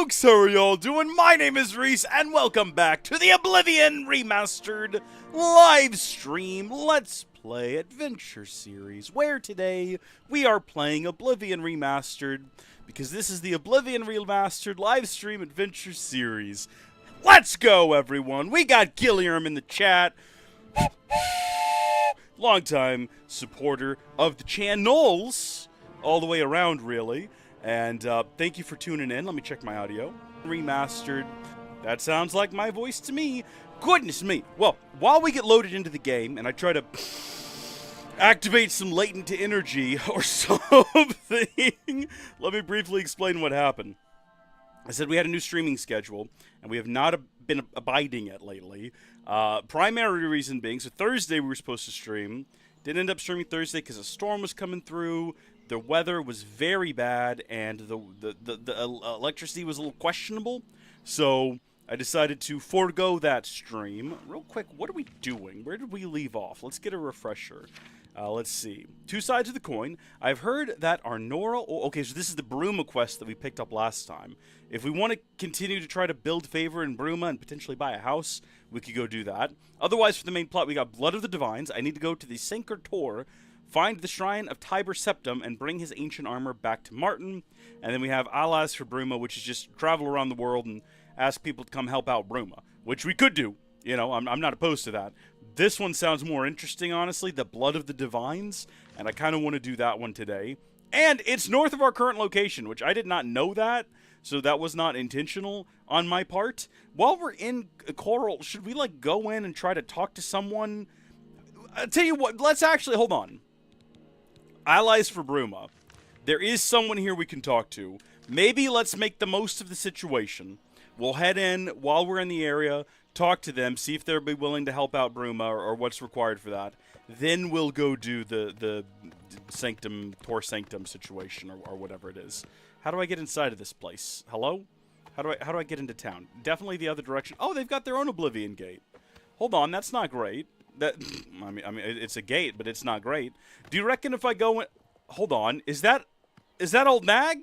folks, how are y'all doing? My name is Reese, and welcome back to the Oblivion Remastered live stream Let's Play Adventure series, where today we are playing Oblivion Remastered, because this is the Oblivion Remastered live stream adventure series. Let's go, everyone! We got Gilliam in the chat. Longtime supporter of the channels, all the way around, really. And thank you for tuning in. Let me check my audio. Remastered. That sounds like my voice to me. Goodness me. Well, while we get loaded into the game, and I try to activate some latent energy or something, let me briefly explain what happened. I said we had a new streaming schedule, and we have not been abiding it lately. Primary reason being, so Thursday we were supposed to stream. Didn't end up streaming Thursday because a storm was coming through. The weather was very bad, and the electricity was a little questionable. So I decided to forego that stream. Real quick, what are we doing? Where did we leave off? Let's get a refresher. Let's see. Two sides of the coin. I've heard that our Nora... okay, so this is the Bruma quest that we picked up last time. If we want to continue to try to build favor in Bruma and potentially buy a house, we could go do that. Otherwise, for the main plot, we got Blood of the Divines. I need to go to the Sinker Tor, find the Shrine of Tiber Septim, and bring his ancient armor back to Martin. And then we have Alas for Bruma, which is just travel around the world and ask people to come help out Bruma, which we could do. You know, I'm not opposed to that. This one sounds more interesting, honestly, the Blood of the Divines, and I kind of want to do that one today. And it's north of our current location, which I did not know that, so that was not intentional on my part. While we're in Coral, should we, like, go in and try to talk to someone? I'll tell you what, let's actually, hold on. Allies for Bruma. There is someone here we can talk to. Maybe let's make the most of the situation. We'll head in while we're in the area, talk to them, see if they'll be willing to help out Bruma or what's required for that. Then we'll go do the Sanctum, Tor Sanctum situation or whatever it is. How do I get inside of this place? Hello? How do I get into town? Definitely the other direction. Oh, they've got their own Oblivion gate. Hold on, that's not great. That I mean, it's a gate, but it's not great. Do you reckon if I go in... Hold on, is that old Nag?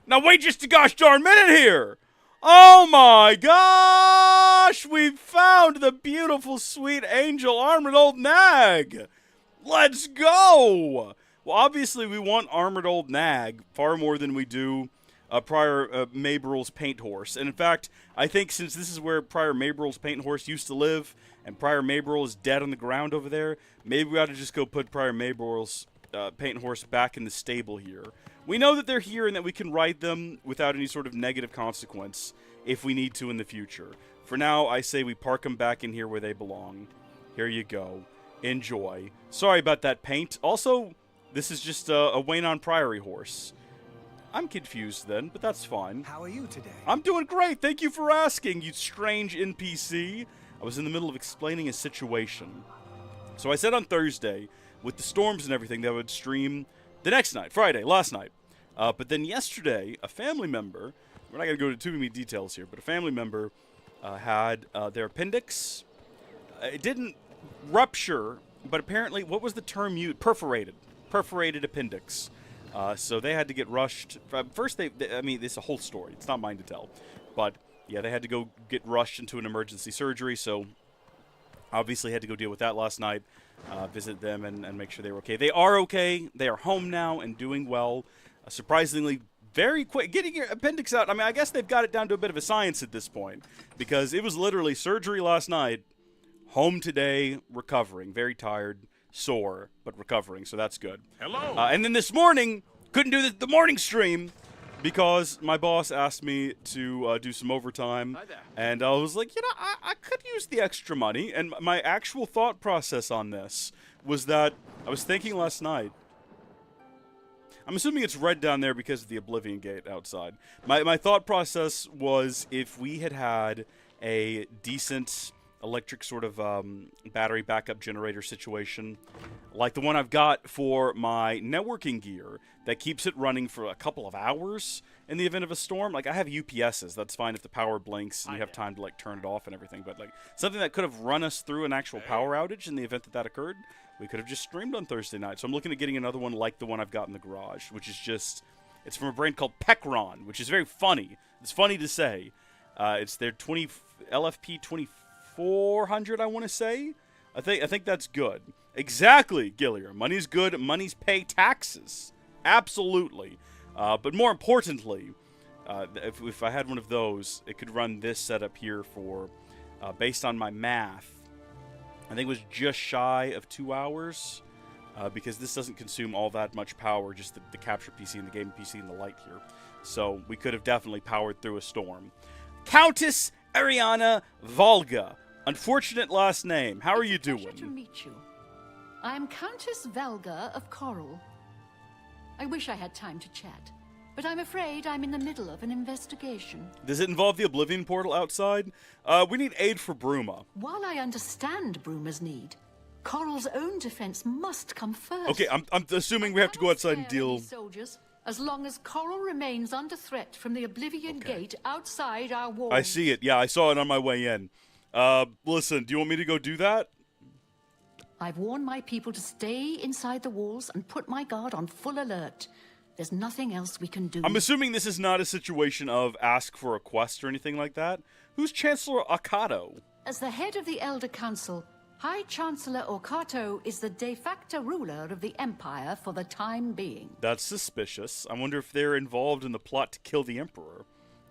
Now wait just a gosh darn minute here! Oh my gosh! We found the beautiful, sweet, angel-armored old Nag! Let's go! Well, obviously we want armored old Nag far more than we do Prior Maybrill's Paint Horse. And in fact, I think since this is where Prior Maybrill's Paint Horse used to live, and Prior Maybrill is dead on the ground over there, maybe we ought to just go put Prior Maybrill's Paint Horse back in the stable here. We know that they're here and that we can ride them without any sort of negative consequence if we need to in the future. For now, I say we park them back in here where they belong. Here you go. Enjoy. Sorry about that paint. Also, this is just a Waynon Priory horse. I'm confused then, but that's fine. How are you today? I'm doing great. Thank you for asking, you strange NPC. I was in the middle of explaining a situation. So I said on Thursday, with the storms and everything, that I would stream the next night, Friday, last night. But then yesterday, a family member, we're not going to go into too many details here, but a family member had their appendix. It didn't rupture, but apparently, what was the term used? Perforated. Perforated appendix. So they had to get rushed. First, I mean, it's a whole story. It's not mine to tell. But, yeah, they had to go get rushed into an emergency surgery, so obviously had to go deal with that last night, visit them and make sure they were okay. They are okay. They are home now and doing well. Surprisingly, very quick. Getting your appendix out, I mean, I guess they've got it down to a bit of a science at this point, because it was literally surgery last night, home today, recovering, very tired, sore, but recovering, so that's good. Hello. And then this morning, couldn't do the morning stream because my boss asked me to do some overtime. Hi there. And I was like, you know, I could use the extra money. And my actual thought process on this was that I was thinking last night, I'm assuming it's red down there because of the Oblivion gate outside. My thought process was if we had a decent electric sort of battery backup generator situation, like the one I've got for my networking gear that keeps it running for a couple of hours in the event of a storm. Like, I have UPSs. That's fine if the power blinks and you have time to, like, turn it off and everything. But, like, something that could have run us through an actual power outage in the event that that occurred, we could have just streamed on Thursday night. So I'm looking at getting another one like the one I've got in the garage, which is just... It's from a brand called Pekron, which is very funny It's funny to say. It's their LFP 2400, I want to say. I think that's good. Exactly, Gillier. Money's good. Money's pay taxes. Absolutely. But more importantly, if I had one of those, it could run this setup here for, based on my math, I think it was just shy of 2 hours, because this doesn't consume all that much power, just the capture PC and the gaming PC and the light here. So we could have definitely powered through a storm. Countess Ariana Volga. Unfortunate last name. How are you doing? Pleasure to meet you. I'm Countess Valga of Coral. I wish I had time to chat, but I'm afraid I'm in the middle of an investigation. Does it involve the Oblivion portal outside? We need aid for Bruma. While I understand Bruma's need, Coral's own defense must come first. Okay, I'm assuming we have to go outside and deal... soldiers, as long as Coral remains under threat from the Oblivion Gate outside our walls. I see it. Yeah, I saw it on my way in. Listen, do you want me to go do that? I've warned my people to stay inside the walls and put my guard on full alert. There's nothing else we can do. I'm assuming this is not a situation of ask for a quest or anything like that. Who's Chancellor Okato? As the head of the Elder Council, High Chancellor Okato is the de facto ruler of the Empire for the time being. That's suspicious. I wonder if they're involved in the plot to kill the Emperor.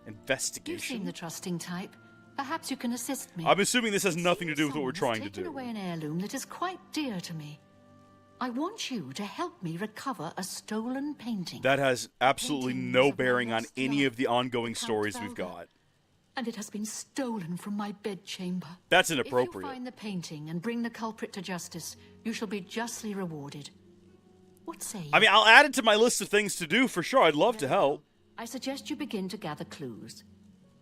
Investigation. You seem the trusting type. Perhaps you can assist me. I'm assuming this has nothing to do with what we're trying to do. Taken away an heirloom that is quite dear to me. I want you to help me recover a stolen painting. That has absolutely no bearing on any of the ongoing stories we've got. And it has been stolen from my bedchamber. That's inappropriate. If you find the painting and bring the culprit to justice, you shall be justly rewarded. What say you? I mean, I'll add it to my list of things to do for sure. I'd love to help. I suggest you begin to gather clues.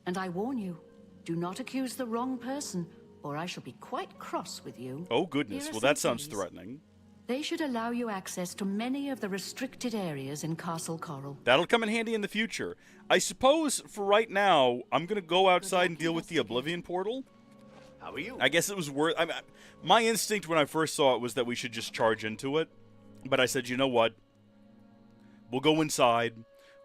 And I warn you, do not accuse the wrong person, or I shall be quite cross with you. Oh, goodness. Well, that sounds threatening. They should allow you access to many of the restricted areas in Castle Coral. That'll come in handy in the future. I suppose, for right now, I'm going to go outside and deal with the Oblivion portal. How are you? I guess it was worth... my instinct when I first saw it was that we should just charge into it. But I said, you know what? We'll go inside.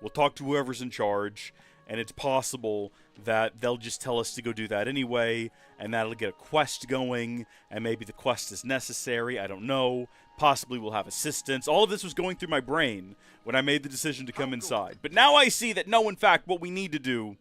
We'll talk to whoever's in charge. And it's possible that they'll just tell us to go do that anyway, and that'll get a quest going, and maybe the quest is necessary, I don't know. Possibly we'll have assistance. All of this was going through my brain when I made the decision to come inside. But now I see that no, in fact, what we need to do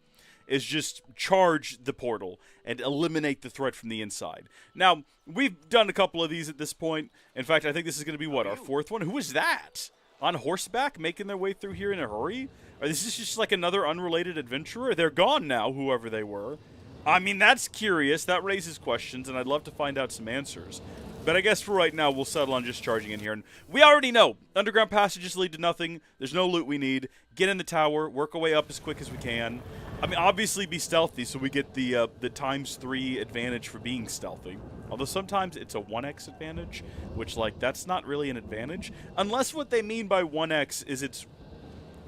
is just charge the portal and eliminate the threat from the inside. Now, we've done a couple of these at this point. In fact, I think this is going to be, what, our fourth one? Who is that? On horseback, making their way through here in a hurry? Or is this just like another unrelated adventurer? They're gone now, whoever they were. I mean, that's curious. That raises questions, and I'd love to find out some answers. But I guess for right now, we'll settle on just charging in here. And we already know, underground passages lead to nothing. There's no loot we need. Get in the tower, work our way up as quick as we can. I mean, obviously be stealthy so we get the ×3 advantage for being stealthy. Although sometimes it's a 1x advantage, which, like, that's not really an advantage. Unless what they mean by 1x is it's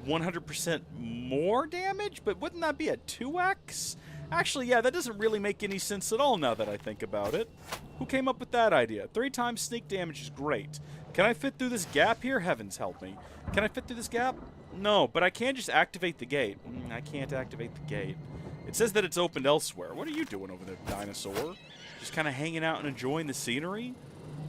100% more damage, but wouldn't that be a 2x? Actually, yeah, that doesn't really make any sense at all now that I think about it. Who came up with that idea? 3 times sneak damage is great. Can I fit through this gap here? Heavens help me. Can I fit through this gap? No, but I can just activate the gate. I can't activate the gate. It says that it's opened elsewhere. What are you doing over there, dinosaur? Just kind of hanging out and enjoying the scenery?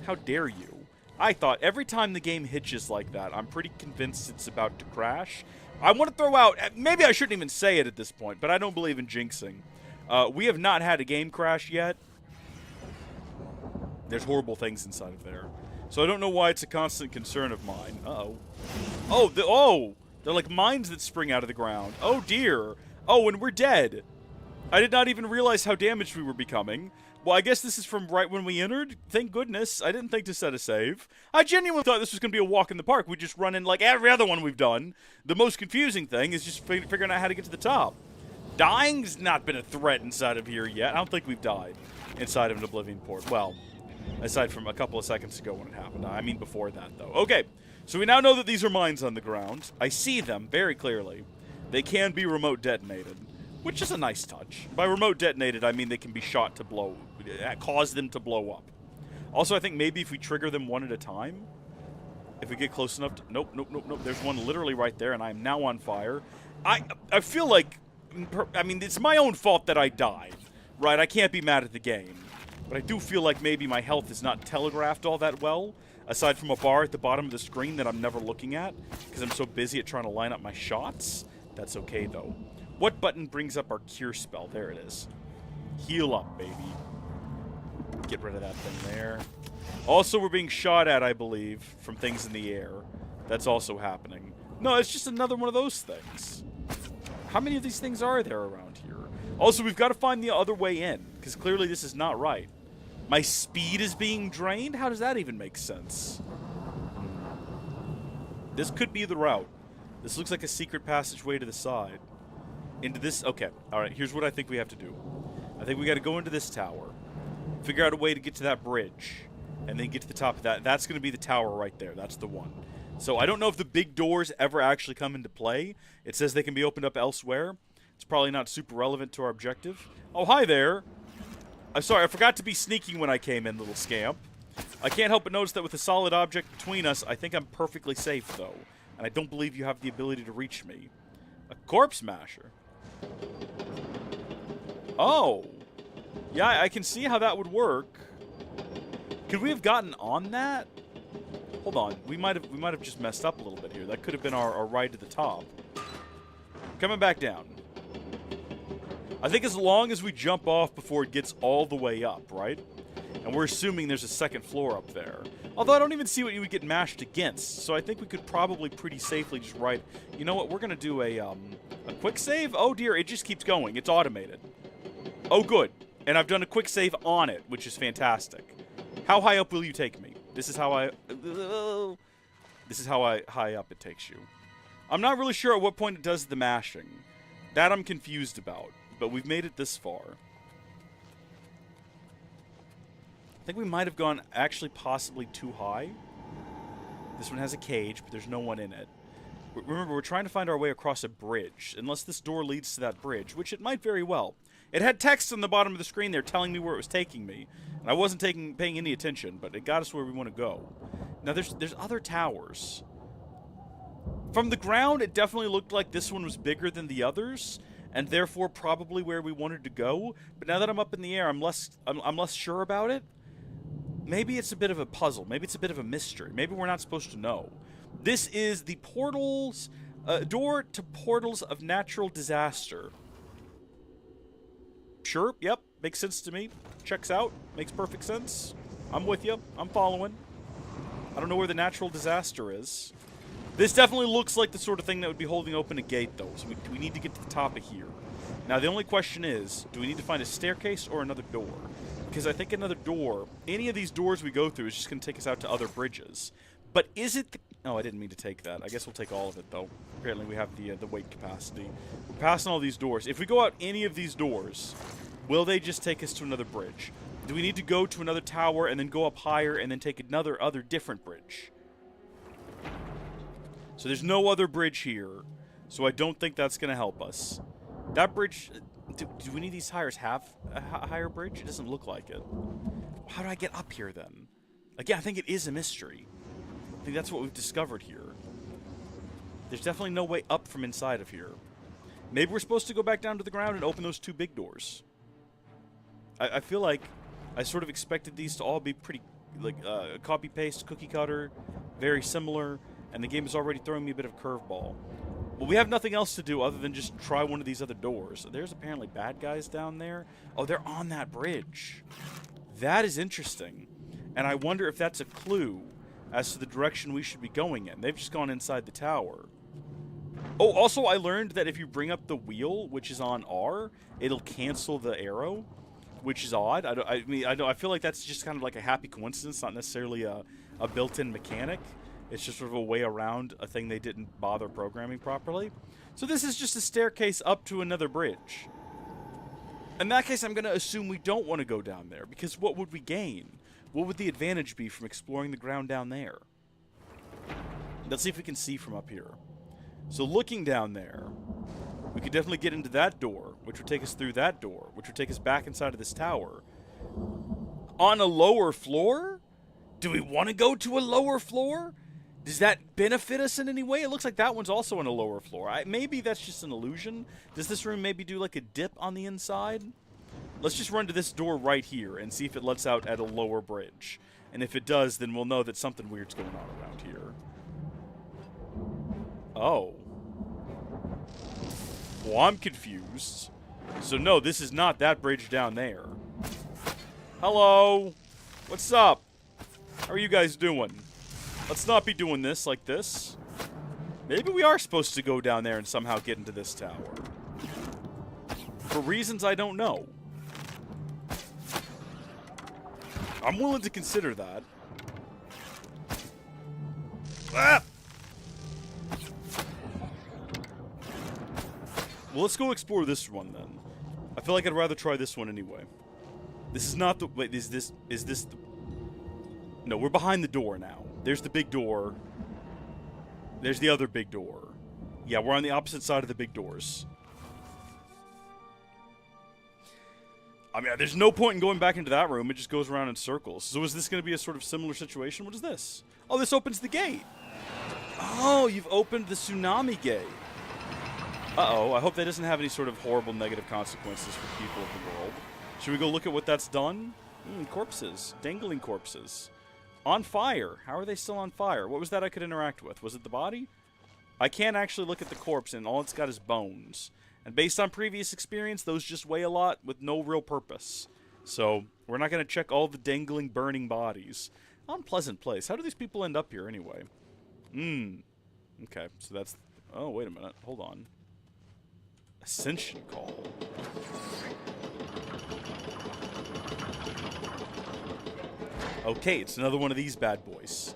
How dare you? I thought every time the game hitches like that, I'm pretty convinced it's about to crash. I want to throw out, maybe I shouldn't even say it at this point, but I don't believe in jinxing. We have not had a game crash yet. There's horrible things inside of there. So I don't know why it's a constant concern of mine. Uh-oh. Oh, they're like mines that spring out of the ground. Oh, dear. Oh, and we're dead. I did not even realize how damaged we were becoming. Well, I guess this is from right when we entered. Thank goodness. I didn't think to set a save. I genuinely thought this was going to be a walk in the park. We just run in like every other one we've done. The most confusing thing is just figuring out how to get to the top. Dying's not been a threat inside of here yet. I don't think we've died inside of an Oblivion port. Well, aside from a couple of seconds ago when it happened. I mean before that, though. Okay, so we now know that these are mines on the ground. I see them very clearly. They can be remote detonated, which is a nice touch. By remote detonated, I mean they can be shot to blow, cause them to blow up. Also, I think maybe if we trigger them one at a time, if we get close enough to... Nope. There's one literally right there, and I am now on fire. I feel like I mean, it's my own fault that I died, right? I can't be mad at the game. But I do feel like maybe my health is not telegraphed all that well, aside from a bar at the bottom of the screen that I'm never looking at, because I'm so busy at trying to line up my shots. That's okay, though. What button brings up our cure spell? There it is. Heal up, baby. Get rid of that thing there. Also, we're being shot at, I believe, from things in the air. That's also happening. No, it's just another one of those things. How many of these things are there around here? Also, we've got to find the other way in, because clearly this is not right. My speed is being drained? How does that even make sense? This could be the route. This looks like a secret passageway to the side. Into this... Okay, alright, here's what I think we have to do. I think we got to go into this tower, figure out a way to get to that bridge, and then get to the top of that. That's going to be the tower right there. That's the one. So I don't know if the big doors ever actually come into play. It says they can be opened up elsewhere. It's probably not super relevant to our objective. Oh, hi there. I'm sorry, I forgot to be sneaking when I came in, little scamp. I can't help but notice that with a solid object between us, I think I'm perfectly safe, though. And I don't believe you have the ability to reach me. A corpse smasher. Oh. Yeah, I can see how that would work. Could we have gotten on that? Hold on. We might have just messed up a little bit here. That could have been our ride to the top. Coming back down. I think as long as we jump off before it gets all the way up, right? And we're assuming there's a second floor up there. Although I don't even see what you would get mashed against, so I think we could probably pretty safely just ride... You know what? We're going to do a quick save? Oh dear, it just keeps going. It's automated. Oh good. And I've done a quick save on it, which is fantastic. How high up will you take me? This is how high up it takes you. I'm not really sure at what point it does the mashing. That I'm confused about. But we've made it this far. I think we might have gone actually possibly too high. This one has a cage, but there's no one in it. Remember, we're trying to find our way across a bridge. Unless this door leads to that bridge, which it might very well. It had text on the bottom of the screen there telling me where it was taking me. And I wasn't paying any attention, but it got us where we want to go. Now, there's other towers. From the ground, it definitely looked like this one was bigger than the others, and therefore probably where we wanted to go. But now that I'm up in the air, I'm less sure about it. Maybe it's a bit of a puzzle. Maybe it's a bit of a mystery. Maybe we're not supposed to know. This is the portals, door to portals of natural disaster. Sure, yep, makes sense to me. Checks out, makes perfect sense. I'm with you, I'm following. I don't know where the natural disaster is. This definitely looks like the sort of thing that would be holding open a gate, though, so we need to get to the top of here. Now, the only question is, do we need to find a staircase or another door? Because I think another door, any of these doors we go through is just going to take us out to other bridges. But is it the... Oh, I didn't mean to take that. I guess we'll take all of it, though. Apparently we have the weight capacity. We're passing all these doors. If we go out any of these doors, will they just take us to another bridge? Do we need to go to another tower and then go up higher and then take another different bridge? So there's no other bridge here, so I don't think that's going to help us. That bridge... Do we need these tires have a higher bridge? It doesn't look like it. How do I get up here, then? Again, I think it is a mystery. I think that's what we've discovered here. There's definitely no way up from inside of here. Maybe we're supposed to go back down to the ground and open those two big doors. I feel like I sort of expected these to all be pretty, like, copy-paste, cookie-cutter, very similar, and the game is already throwing me a bit of a curveball. Well, we have nothing else to do other than just try one of these other doors. There's apparently bad guys down there. Oh, they're on that bridge. That is interesting. And I wonder if that's a clue as to the direction we should be going in. They've just gone inside the tower. Oh, also I learned that if you bring up the wheel, which is on R, it'll cancel the arrow, which is odd. I feel like that's just kind of like a happy coincidence, not necessarily a built-in mechanic. It's just sort of a way around a thing they didn't bother programming properly. So this is just a staircase up to another bridge. In that case, I'm going to assume we don't want to go down there, because what would we gain? What would the advantage be from exploring the ground down there? Let's see if we can see from up here. So looking down there, we could definitely get into that door, which would take us through that door, which would take us back inside of this tower. On a lower floor? Do we want to go to a lower floor? Does that benefit us in any way? It looks like that one's also on a lower floor. Maybe that's just an illusion. Does this room maybe do like a dip on the inside? Let's just run to this door right here and see if it lets out at a lower bridge. And if it does, then we'll know that something weird's going on around here. Oh. Well, I'm confused. So no, this is not that bridge down there. Hello? What's up? How are you guys doing? Let's not be doing this like this. Maybe we are supposed to go down there and somehow get into this tower. For reasons I don't know. I'm willing to consider that. Ah! Well, let's go explore this one then. I feel like I'd rather try this one anyway. This is not the... Wait, is this the... No, we're behind the door now. There's the big door. There's the other big door. Yeah, we're on the opposite side of the big doors. I mean, there's no point in going back into that room. It just goes around in circles. So is this going to be a sort of similar situation? What is this? Oh, this opens the gate. Oh, you've opened the tsunami gate. Uh-oh, I hope that doesn't have any sort of horrible negative consequences for people of the world. Should we go look at what that's done? Corpses. Dangling corpses. On fire. How are they still on fire? What was that I could interact with? Was it the body? I can't actually look at the corpse, and all it's got is bones. And based on previous experience, those just weigh a lot with no real purpose. So, we're not going to check all the dangling, burning bodies. Unpleasant place. How do these people end up here, anyway? Okay, so that's... Oh, wait a minute. Hold on. Ascension call. Okay, it's another one of these bad boys.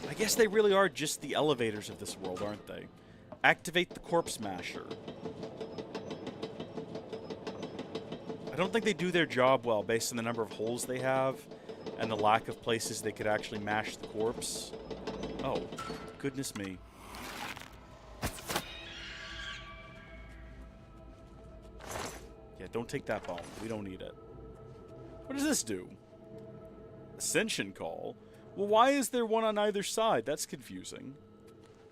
I guess they really are just the elevators of this world, aren't they? Activate the corpse masher. I don't think they do their job well based on the number of holes they have and the lack of places they could actually mash the corpse. Oh, goodness me. Yeah, don't take that bone. We don't need it. What does this do? Ascension call? Well, why is there one on either side? That's confusing.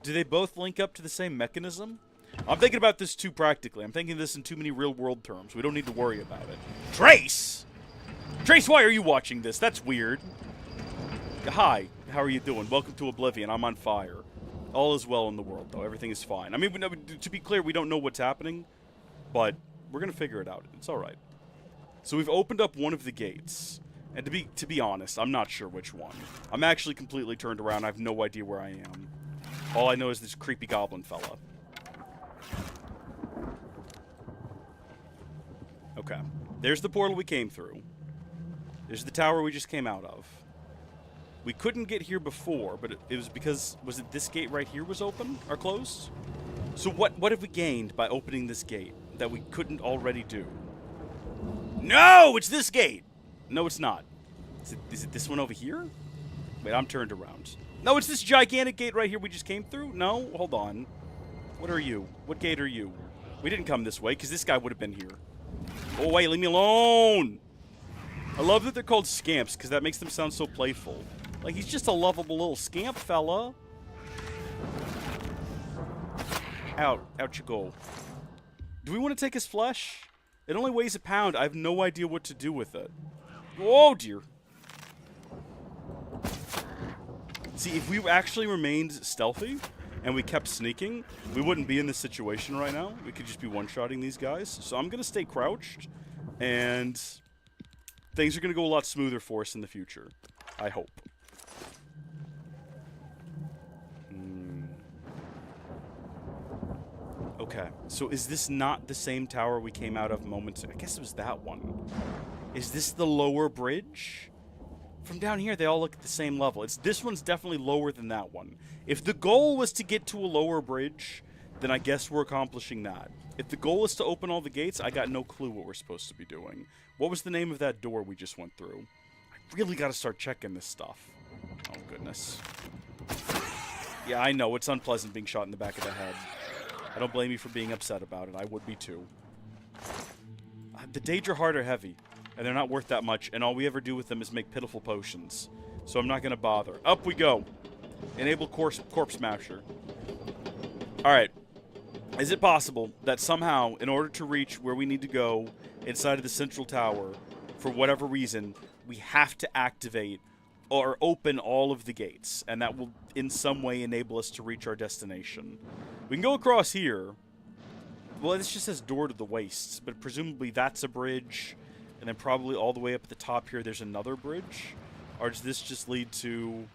Do they both link up to the same mechanism? I'm thinking about this too practically. I'm thinking this in too many real-world terms. We don't need to worry about it. Trace! Trace, why are you watching this? That's weird. Hi, how are you doing? Welcome to Oblivion. I'm on fire. All is well in the world, though. Everything is fine. I mean, to be clear, we don't know what's happening, but we're going to figure it out. It's all right. So we've opened up one of the gates. And to be honest, I'm not sure which one. I'm actually completely turned around. I have no idea where I am. All I know is this creepy goblin fella. Okay. There's the portal we came through. There's the tower we just came out of. We couldn't get here before, but it was because... Was it this gate right here was open? Or closed? So what have we gained by opening this gate that we couldn't already do? No! It's this gate! No, it's not. Is it this one over here? Wait, I'm turned around. No, it's this gigantic gate right here we just came through? No? Hold on. What are you? What gate are you? We didn't come this way, because this guy would have been here. Oh, wait, leave me alone! I love that they're called scamps, because that makes them sound so playful. Like, he's just a lovable little scamp fella. Out. Out you go. Do we want to take his flesh? It only weighs a pound. I have no idea what to do with it. Oh, dear. See, if we actually remained stealthy and we kept sneaking, we wouldn't be in this situation right now. We could just be one-shotting these guys. So I'm going to stay crouched, and things are going to go a lot smoother for us in the future. I hope. Okay, so is this not the same tower we came out of moments ago? I guess it was that one. Is this the lower bridge? From down here, they all look at the same level. This one's definitely lower than that one. If the goal was to get to a lower bridge, then I guess we're accomplishing that. If the goal is to open all the gates, I got no clue what we're supposed to be doing. What was the name of that door we just went through? I really got to start checking this stuff. Oh, goodness. Yeah, I know. It's unpleasant being shot in the back of the head. I don't blame you for being upset about it. I would be too. The Daedra Heart are heavy, and they're not worth that much, and all we ever do with them is make pitiful potions. So I'm not going to bother. Up we go. Enable corpse smasher. Alright. Is it possible that somehow, in order to reach where we need to go inside of the central tower, for whatever reason, we have to activate or open all of the gates, and that will in some way enable us to reach our destination? We can go across here. Well, this just says door to the wastes, but presumably that's a bridge, and then probably all the way up at the top here there's another bridge. Or does this just lead to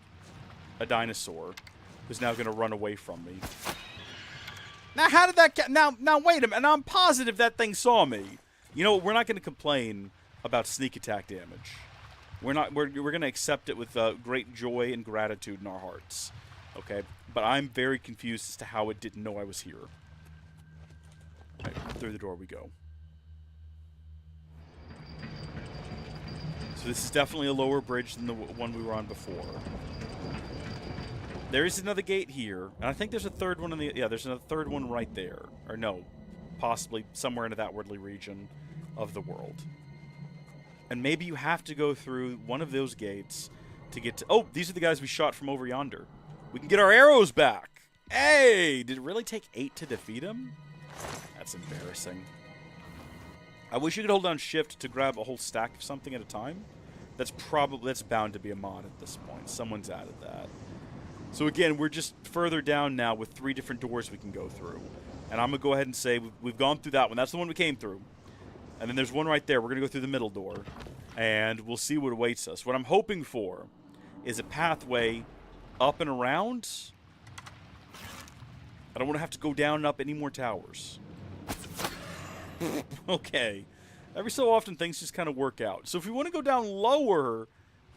a dinosaur who's now going to run away from me? Now, how did that get... Now, wait a minute. And I'm positive that thing saw me. You know, we're not going to complain about sneak attack damage. We're going to accept it with great joy and gratitude in our hearts. Okay? But I'm very confused as to how it didn't know I was here. All right, through the door we go. So this is definitely a lower bridge than the one we were on before. There is another gate here, and I think there's a third one in the... Yeah, there's a third one right there. Or no, possibly somewhere into that wordly region of the world. And maybe you have to go through one of those gates to get to... Oh, these are the guys we shot from over yonder. We can get our arrows back! Hey! Did it really take 8 to defeat him? That's embarrassing. I wish you could hold down shift to grab a whole stack of something at a time. That's bound to be a mod at this point. Someone's added that. So again, we're just further down now with 3 different doors we can go through. And I'm going to go ahead and say we've gone through that one. That's the one we came through. And then there's one right there. We're going to go through the middle door. And we'll see what awaits us. What I'm hoping for is a pathway up and around. I don't want to have to go down and up any more towers. Okay. Every so often, things just kind of work out. So if we want to go down lower,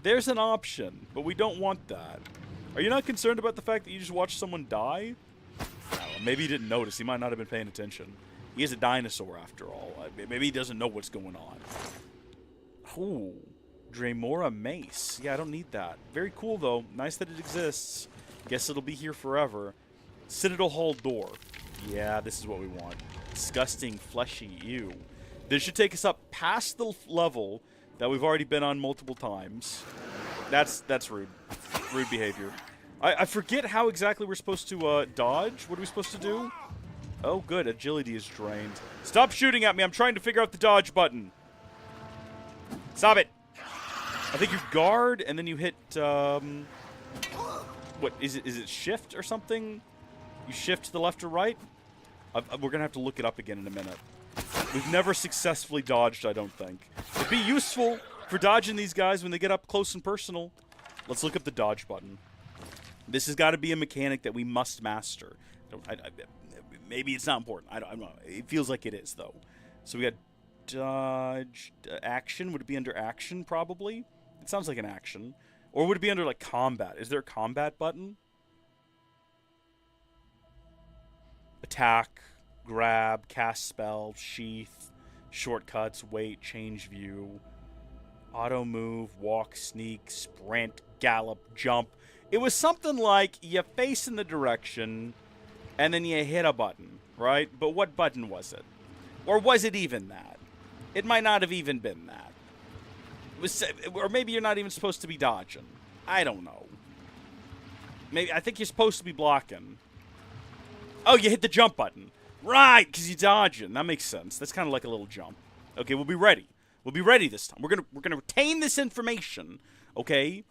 there's an option. But we don't want that. Are you not concerned about the fact that you just watched someone die? I don't know, maybe he didn't notice. He might not have been paying attention. He is a dinosaur, after all. Maybe he doesn't know what's going on. Ooh. Dremora Mace. Yeah, I don't need that. Very cool, though. Nice that it exists. Guess it'll be here forever. Citadel Hall door. Yeah, this is what we want. Disgusting, fleshy, ew. This should take us up past the level that we've already been on multiple times. That's rude. Rude behavior. I forget how exactly we're supposed to dodge. What are we supposed to do? Oh, good. Agility is drained. Stop shooting at me. I'm trying to figure out the dodge button. Stop it. I think you guard, and then you hit... what, is it shift or something? You shift to the left or right? We're going to have to look it up again in a minute. We've never successfully dodged, I don't think. It'd be useful for dodging these guys when they get up close and personal. Let's look up the dodge button. This has got to be a mechanic that we must master. Maybe it's not important. I don't know. It feels like it is, though. So we got dodge, action. Would it be under action, probably? It sounds like an action. Or would it be under, like, combat? Is there a combat button? Attack, grab, cast spell, sheath, shortcuts, wait, change view, auto move, walk, sneak, sprint, gallop, jump. It was something like you face in the direction and then you hit a button, right? But what button was it? Or was it even that? It might not have even been that. It was, or maybe you're not even supposed to be dodging. I don't know. Maybe I think you're supposed to be blocking. Oh, you hit the jump button. Right, because you're dodging. That makes sense. That's kind of like a little jump. Okay, we'll be ready. We'll be ready this time. We're gonna retain this information, okay?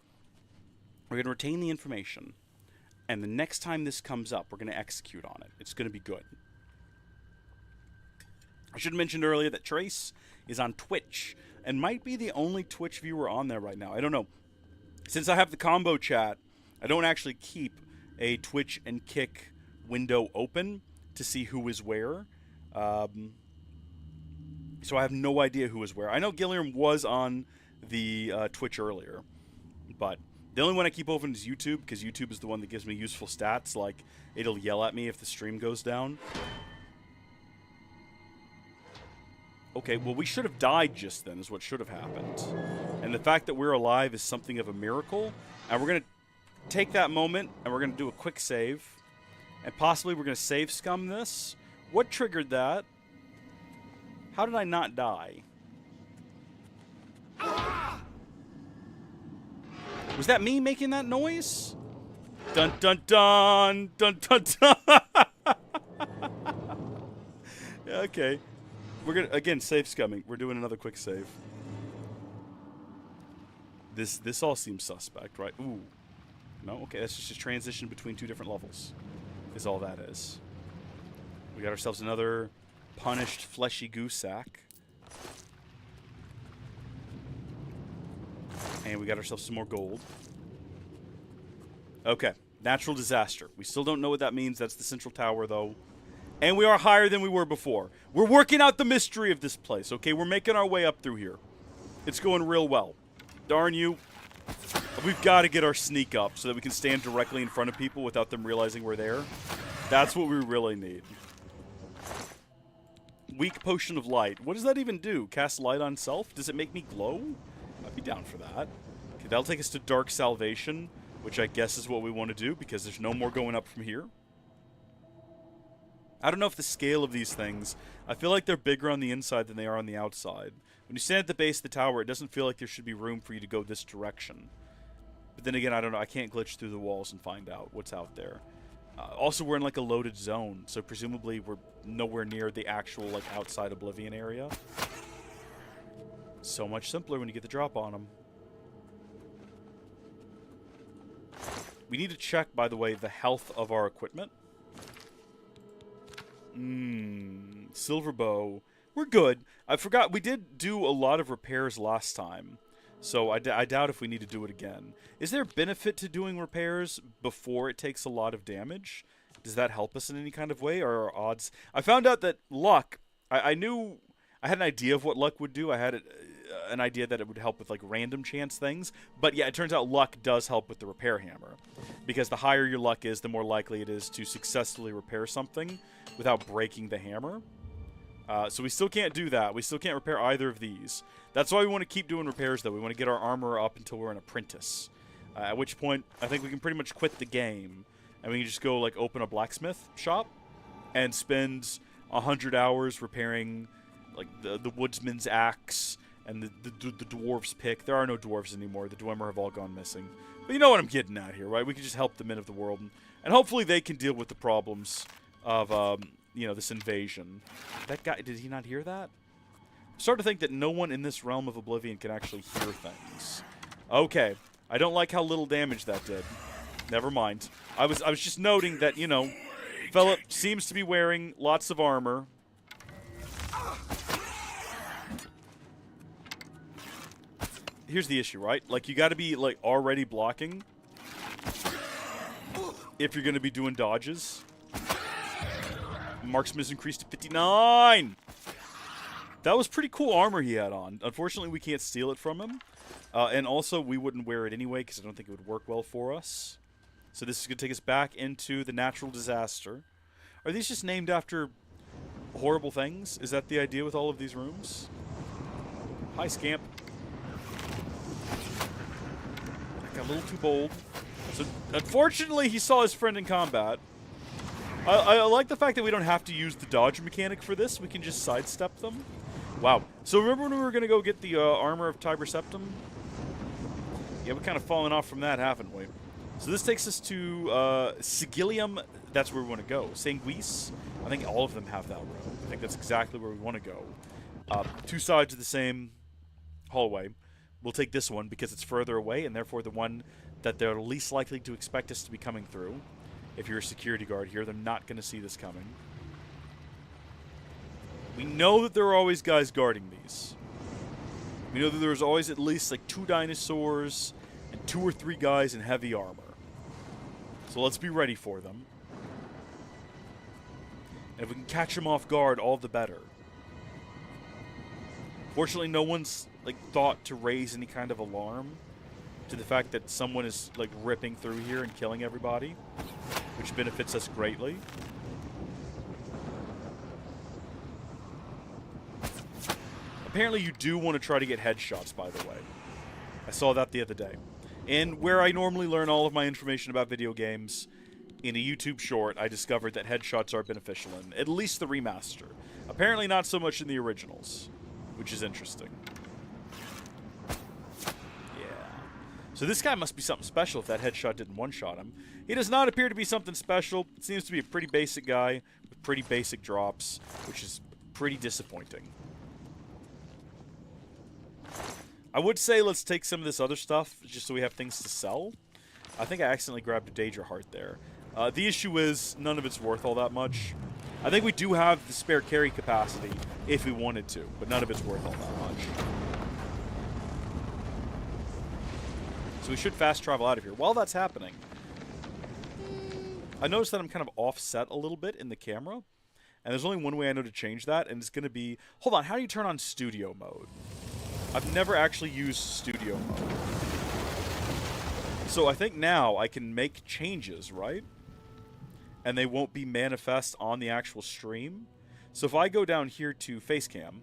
We're gonna retain the information. And the next time this comes up, we're gonna execute on it. It's gonna be good. I should have mentioned earlier that Trace is on Twitch and might be the only Twitch viewer on there right now. I don't know. Since I have the combo chat, I don't actually keep a Twitch and Kick window open to see who is where. So I have no idea who is where. I know Gilliam was on the Twitch earlier, but the only one I keep open is YouTube, because YouTube is the one that gives me useful stats, like it'll yell at me if the stream goes down. Okay, well, we should have died just then, is what should have happened. And the fact that we're alive is something of a miracle. And we're going to take that moment, and we're going to do a quick save. And possibly we're going to save scum this. What triggered that? How did I not die? Was that me making that noise? Dun dun dun dun dun dun. Okay, we're gonna again save scumming. We're doing another quick save. This all seems suspect, right? Ooh, no, okay, that's just a transition between two different levels. Is all that is. We got ourselves another punished fleshy goose sack. And we got ourselves some more gold. Okay, natural disaster. We still don't know what that means. That's the central tower, though. And we are higher than we were before. We're working out the mystery of this place, okay? We're making our way up through here. It's going real well. Darn you. We've got to get our sneak up so that we can stand directly in front of people without them realizing we're there. That's what we really need. Weak potion of light. What does that even do? Cast light on self? Does it make me glow? I'd be down for that. Okay, that'll take us to dark salvation, which I guess is what we want to do because there's no more going up from here. I don't know if the scale of these things, I feel like they're bigger on the inside than they are on the outside. When you stand at the base of the tower, it doesn't feel like there should be room for you to go this direction. But then again, I don't know. I can't glitch through the walls and find out what's out there. Also, we're in like a loaded zone, so presumably we're nowhere near the actual like outside Oblivion area. So much simpler when you get the drop on them. We need to check, by the way, the health of our equipment. Silver bow. We're good. I forgot, we did do a lot of repairs last time. So I doubt if we need to do it again. Is there benefit to doing repairs before it takes a lot of damage? Does that help us in any kind of way, or are odds? I found out that luck, I knew, I had an idea of what luck would do. I had an idea that it would help with like random chance things. But yeah, it turns out luck does help with the repair hammer. Because the higher your luck is, the more likely it is to successfully repair something without breaking the hammer. So we still can't do that. We still can't repair either of these. That's why we want to keep doing repairs, though. We want to get our armor up until we're an apprentice. At which point, I think we can pretty much quit the game. And we can just go, like, open a blacksmith shop and spend 100 hours repairing, like, the woodsman's axe and the dwarf's pick. There are no dwarves anymore. The Dwemer have all gone missing. But you know what I'm getting at here, right? We can just help the men of the world. And hopefully they can deal with the problems of, you know, this invasion. That guy, did he not hear that? I'm starting to think that no one in this realm of Oblivion can actually hear things. Okay. I don't like how little damage that did. Never mind. I was just noting that, you know, Philip seems to be wearing lots of armor. Here's the issue, right? Like, you got to be, like, already blocking if you're going to be doing dodges. Marksman is increased to 59. That was pretty cool armor he had on. Unfortunately, we can't steal it from him. And also, we wouldn't wear it anyway because I don't think it would work well for us. So this is going to take us back into the natural disaster. Are these just named after horrible things? Is that the idea with all of these rooms? Hi, Scamp. I got a little too bold. So, unfortunately, he saw his friend in combat. I like the fact that we don't have to use the dodge mechanic for this. We can just sidestep them. Wow. So remember when we were going to go get the armor of Tiber Septum? Yeah, we've kind of fallen off from that, haven't we? So this takes us to Sigillium. That's where we want to go. Sanguis. I think all of them have that road. I think that's exactly where we want to go. Two sides of the same hallway. We'll take this one because it's further away and therefore the one that they're least likely to expect us to be coming through. If you're a security guard here, they're not going to see this coming. We know that there are always guys guarding these. We know that there's always at least like 2 dinosaurs and 2 or 3 guys in heavy armor. So let's be ready for them. And if we can catch them off guard, all the better. Fortunately, no one's like thought to raise any kind of alarm to the fact that someone is like ripping through here and killing everybody, which benefits us greatly. Apparently you do want to try to get headshots, by the way. I saw that the other day. And where I normally learn all of my information about video games, in a YouTube short, I discovered that headshots are beneficial in at least the remaster. Apparently not so much in the originals, which is interesting. So this guy must be something special if that headshot didn't one-shot him. He does not appear to be something special. It seems to be a pretty basic guy with pretty basic drops, which is pretty disappointing. I would say let's take some of this other stuff just so we have things to sell. I think I accidentally grabbed a Daedra Heart there. The issue is none of it's worth all that much. I think we do have the spare carry capacity if we wanted to, but none of it's worth all that much. So we should fast travel out of here. While that's happening, I noticed that I'm kind of offset a little bit in the camera. And there's only one way I know to change that, and it's going to be... Hold on, how do you turn on studio mode? I've never actually used studio mode. So I think now I can make changes, right? And they won't be manifest on the actual stream. So if I go down here to Facecam,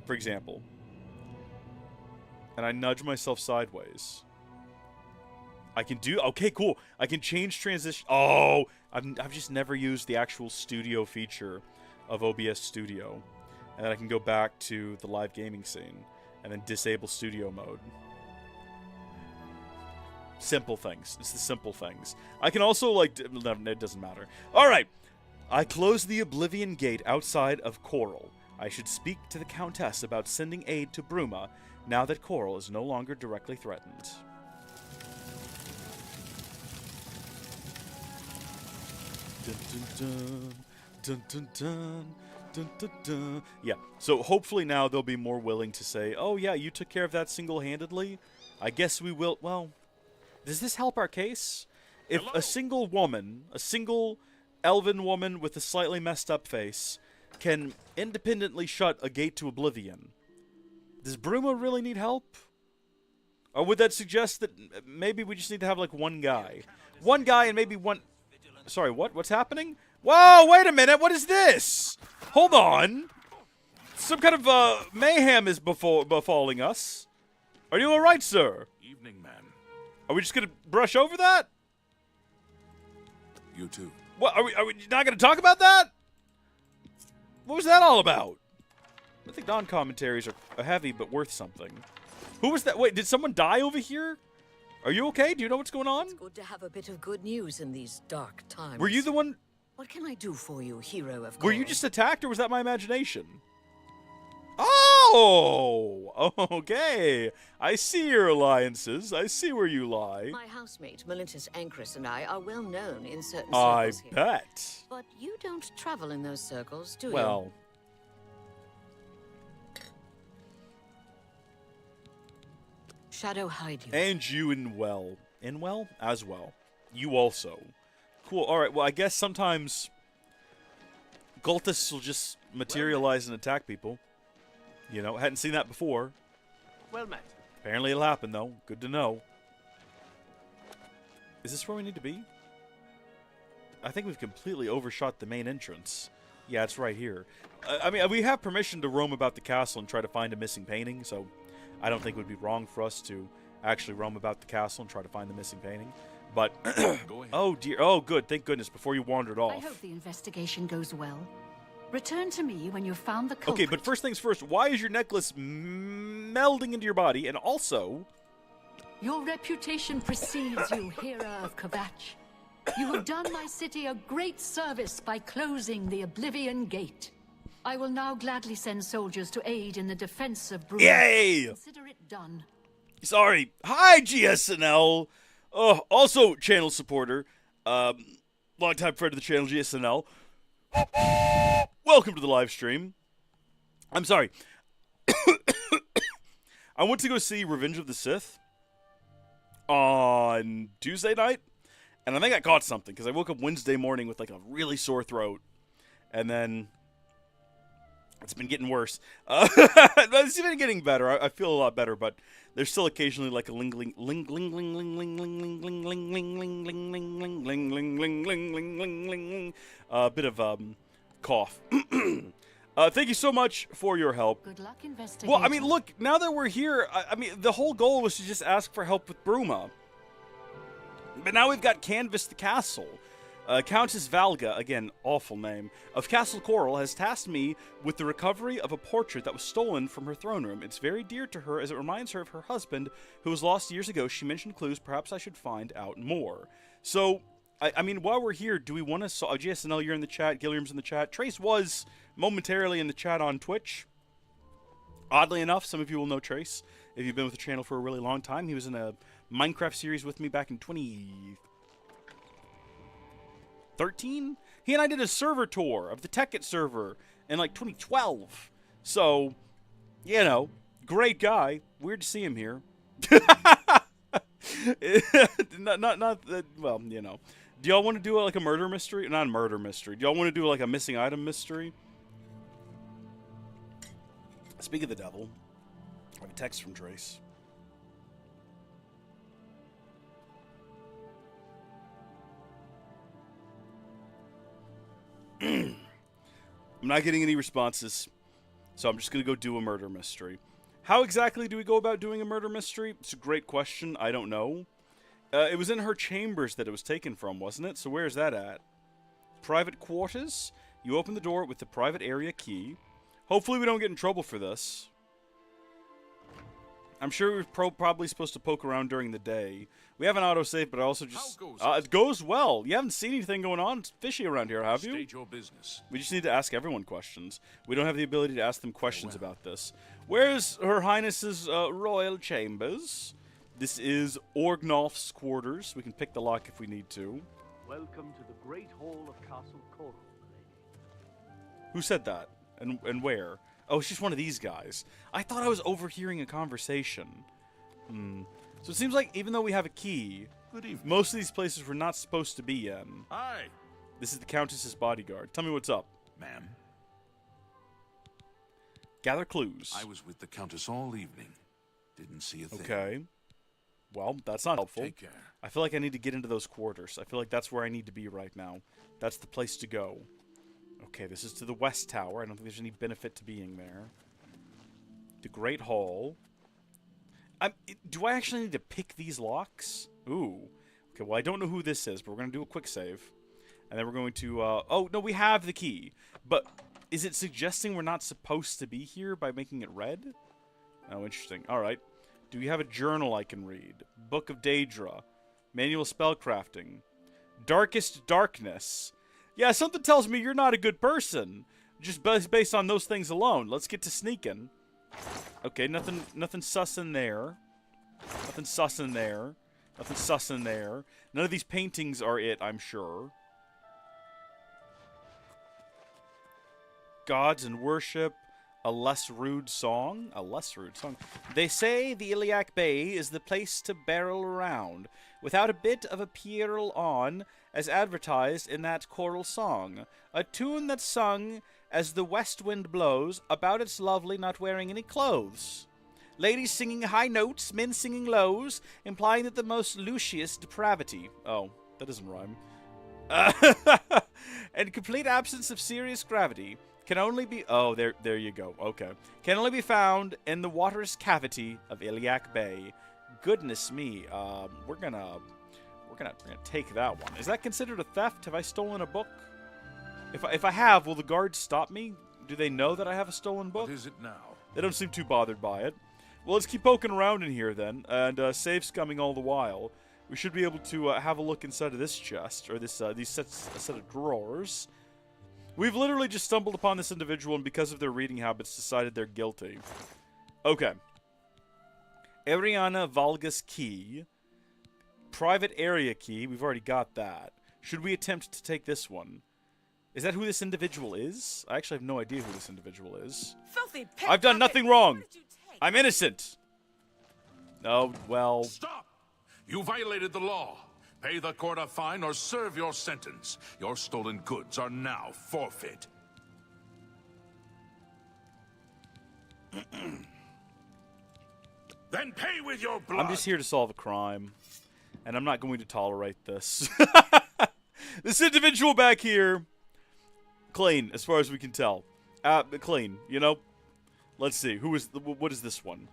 for example, and I nudge myself sideways... I can do... Okay, cool. I can change transition... Oh! I've just never used the actual studio feature of OBS Studio. And then I can go back to the live gaming scene. And then disable studio mode. Simple things. It's the simple things. I can also, like... No, it doesn't matter. Alright! I close the Oblivion Gate outside of Coral. I should speak to the Countess about sending aid to Bruma, now that Coral is no longer directly threatened. Dun, dun, dun, dun, dun, dun, dun, dun. Yeah, so hopefully now they'll be more willing to say, oh yeah, you took care of that single-handedly? I guess we will... Well, does this help our case? If a single woman, a single elven woman with a slightly messed up face, can independently shut a gate to Oblivion, does Bruma really need help? Or would that suggest that maybe we just need to have, like, one guy? One guy and maybe one... Sorry, what? What's happening? Whoa, wait a minute. What is this? Hold on. Some kind of mayhem is befalling us. Are you all right, sir? Evening, man. Are we just going to brush over that? You too. What? Are we not going to talk about that? What was that all about? I think non-commentaries are heavy but worth something. Who was that? Wait, did someone die over here? Are you okay? Do you know what's going on? It's good to have a bit of good news in these dark times. Were you the one... What can I do for you, hero of Were you Coral? just attacked, or was that my imagination? Oh! Okay. I see your alliances. I see where you lie. My housemate, Melintus Ancris, and I are well known in certain I circles here. bet. But you don't travel in those circles, do you? Well... Shadow hide you. And you Inwell. Inwell? As well. You also. Cool. Alright, well, I guess sometimes Gultus will just materialize and attack people. You know, hadn't seen that before. Well met. Apparently it'll happen, though. Good to know. Is this where we need to be? I think we've completely overshot the main entrance. Yeah, it's right here. I mean, we have permission to roam about the castle and try to find a missing painting, so I don't think it would be wrong for us to actually roam about the castle and try to find the missing painting. But, Go ahead. oh dear, oh good, thank goodness, before you wandered off. I hope the investigation goes well. Return to me when you've found the culprit. Okay, but first things first, why is your necklace melding into your body? And also... Your reputation precedes you, hero of Kvatch. You have done my city a great service by closing the Oblivion Gate. I will now gladly send soldiers to aid in the defense of Bruma. Yay! Consider it done. Sorry. Hi, GSNL. Also, channel supporter. Longtime friend of the channel, GSNL. Welcome to the live stream. I'm sorry. I went to go see Revenge of the Sith on Tuesday night, and I think I caught something, because I woke up Wednesday morning with, like, a really sore throat, and then it's been getting worse. It's been getting better. I feel a lot better, but there's still occasionally like a bit of cough. Thank you so much for your help. Good luck investigating. Well, I mean, look, now that we're here, I mean, the whole goal was to just ask for help with Bruma. But now we've got canvassed the castle. Countess Valga, again, awful name, of Castle Coral has tasked me with the recovery of a portrait that was stolen from her throne room. It's very dear to her as it reminds her of her husband, who was lost years ago. She mentioned clues. Perhaps I should find out more. So, I mean, while we're here, do we want to... GSNL, you're in the chat. Gilliam's in the chat. Trace was momentarily in the chat on Twitch. Oddly enough, some of you will know Trace if you've been with the channel for a really long time. He was in a Minecraft series with me back in 2013. He and I did a server tour of the Tekkit server in like 2012. So, you know, great guy. Weird to see him here. Well, you know. Do y'all want to do like a murder mystery? Not a murder mystery. Do y'all want to do like a missing item mystery? Speak of the devil, I have a text from Trace. I'm not getting any responses, so I'm just going to go do a murder mystery. How exactly do we go about doing a murder mystery? It's a great question. I don't know. It was in her chambers that it was taken from, wasn't it? So where's that at? Private quarters? You open the door with the private area key. Hopefully we don't get in trouble for this. I'm sure we're probably supposed to poke around during the day. We have an autosave, but I also just... it goes well. You haven't seen anything going on. It's fishy around here, have you? State your business. We just need to ask everyone questions. We don't have the ability to ask them questions about this. Where's Her Highness's royal chambers? This is Orgnolf's quarters. We can pick the lock if we need to. Welcome to the Great Hall of Castle Coral, lady. Who said that? And where? Oh, it's just one of these guys. I thought I was overhearing a conversation. So it seems like even though we have a key, Good evening. most of these places we're not supposed to be in. Hi, This is the Countess's bodyguard. Tell me what's up. ma'am. Gather clues. I was with the Countess all evening. Didn't see a thing. Okay. Well, that's not helpful. Take care. I feel like I need to get into those quarters. I feel like that's where I need to be right now. That's the place to go. Okay, this is to the West Tower. I don't think there's any benefit to being there. The Great Hall. Do I actually need to pick these locks? Ooh. Okay, well, I don't know who this is, but we're going to do a quick save. And then we're going to... oh, no, we have the key. But is it suggesting we're not supposed to be here by making it red? Oh, interesting. All right. Do you have a journal I can read? Book of Daedra. Manual Spellcrafting. Darkest Darkness. Yeah, something tells me you're not a good person. Just based on those things alone. Let's get to sneaking. Okay, nothing sus in there. Nothing sus in there. Nothing sus in there. None of these paintings are it, I'm sure. Gods and worship. A less rude song? A less rude song. They say the Iliac Bay is the place to barrel around, without a bit of a pierrel on, as advertised in that choral song. A tune that's sung as the west wind blows, about its lovely not wearing any clothes. Ladies singing high notes, men singing lows, implying that the most luscious depravity. Oh, that doesn't rhyme. And complete absence of serious gravity. Can only be... Oh, there you go. Okay. Can only be found in the water's cavity of Iliac Bay. Goodness me. We're gonna take that one. Is that considered a theft? Have I stolen a book? If I have, will the guards stop me? Do they know that I have a stolen book? What is it now? They don't seem too bothered by it. Well, let's keep poking around in here then, and save scumming all the while. We should be able to have a look inside of this chest, or this a set of drawers. We've literally just stumbled upon this individual, and because of their reading habits, decided they're guilty. Okay. Ariana Valga's key. Private area key. We've already got that. Should we attempt to take this one? Is that who this individual is? I actually have no idea who this individual is. Filthy I've done nothing wrong. What did you take? I'm innocent. Oh, well... Stop! You violated the law. Pay the court a fine or serve your sentence. Your stolen goods are now forfeit. Then pay with your blood. I'm just here to solve a crime. And I'm not going to tolerate this. This individual back here... Clean, as far as we can tell. Clean, you know? Let's see. What is this one?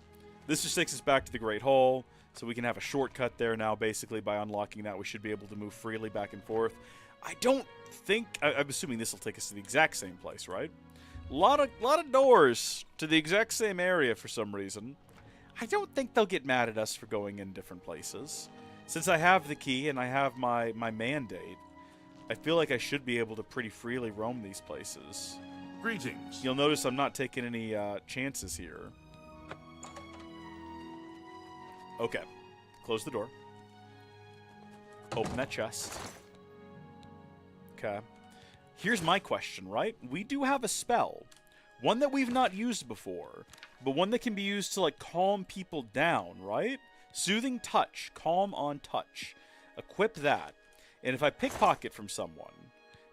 This just takes us back to the Great Hall. So we can have a shortcut there now, basically. By unlocking that, we should be able to move freely back and forth. I don't think... I'm assuming this will take us to the exact same place, right? A lot of doors to the exact same area for some reason. I don't think they'll get mad at us for going in different places. Since I have the key and I have my mandate, I feel like I should be able to pretty freely roam these places. Greetings. You'll notice I'm not taking any chances here. Okay. Close the door. Open that chest. Okay. Here's my question, right? We do have a spell. One that we've not used before, but one that can be used to, like, calm people down, right? Soothing touch. Calm on touch. Equip that. And if I pickpocket from someone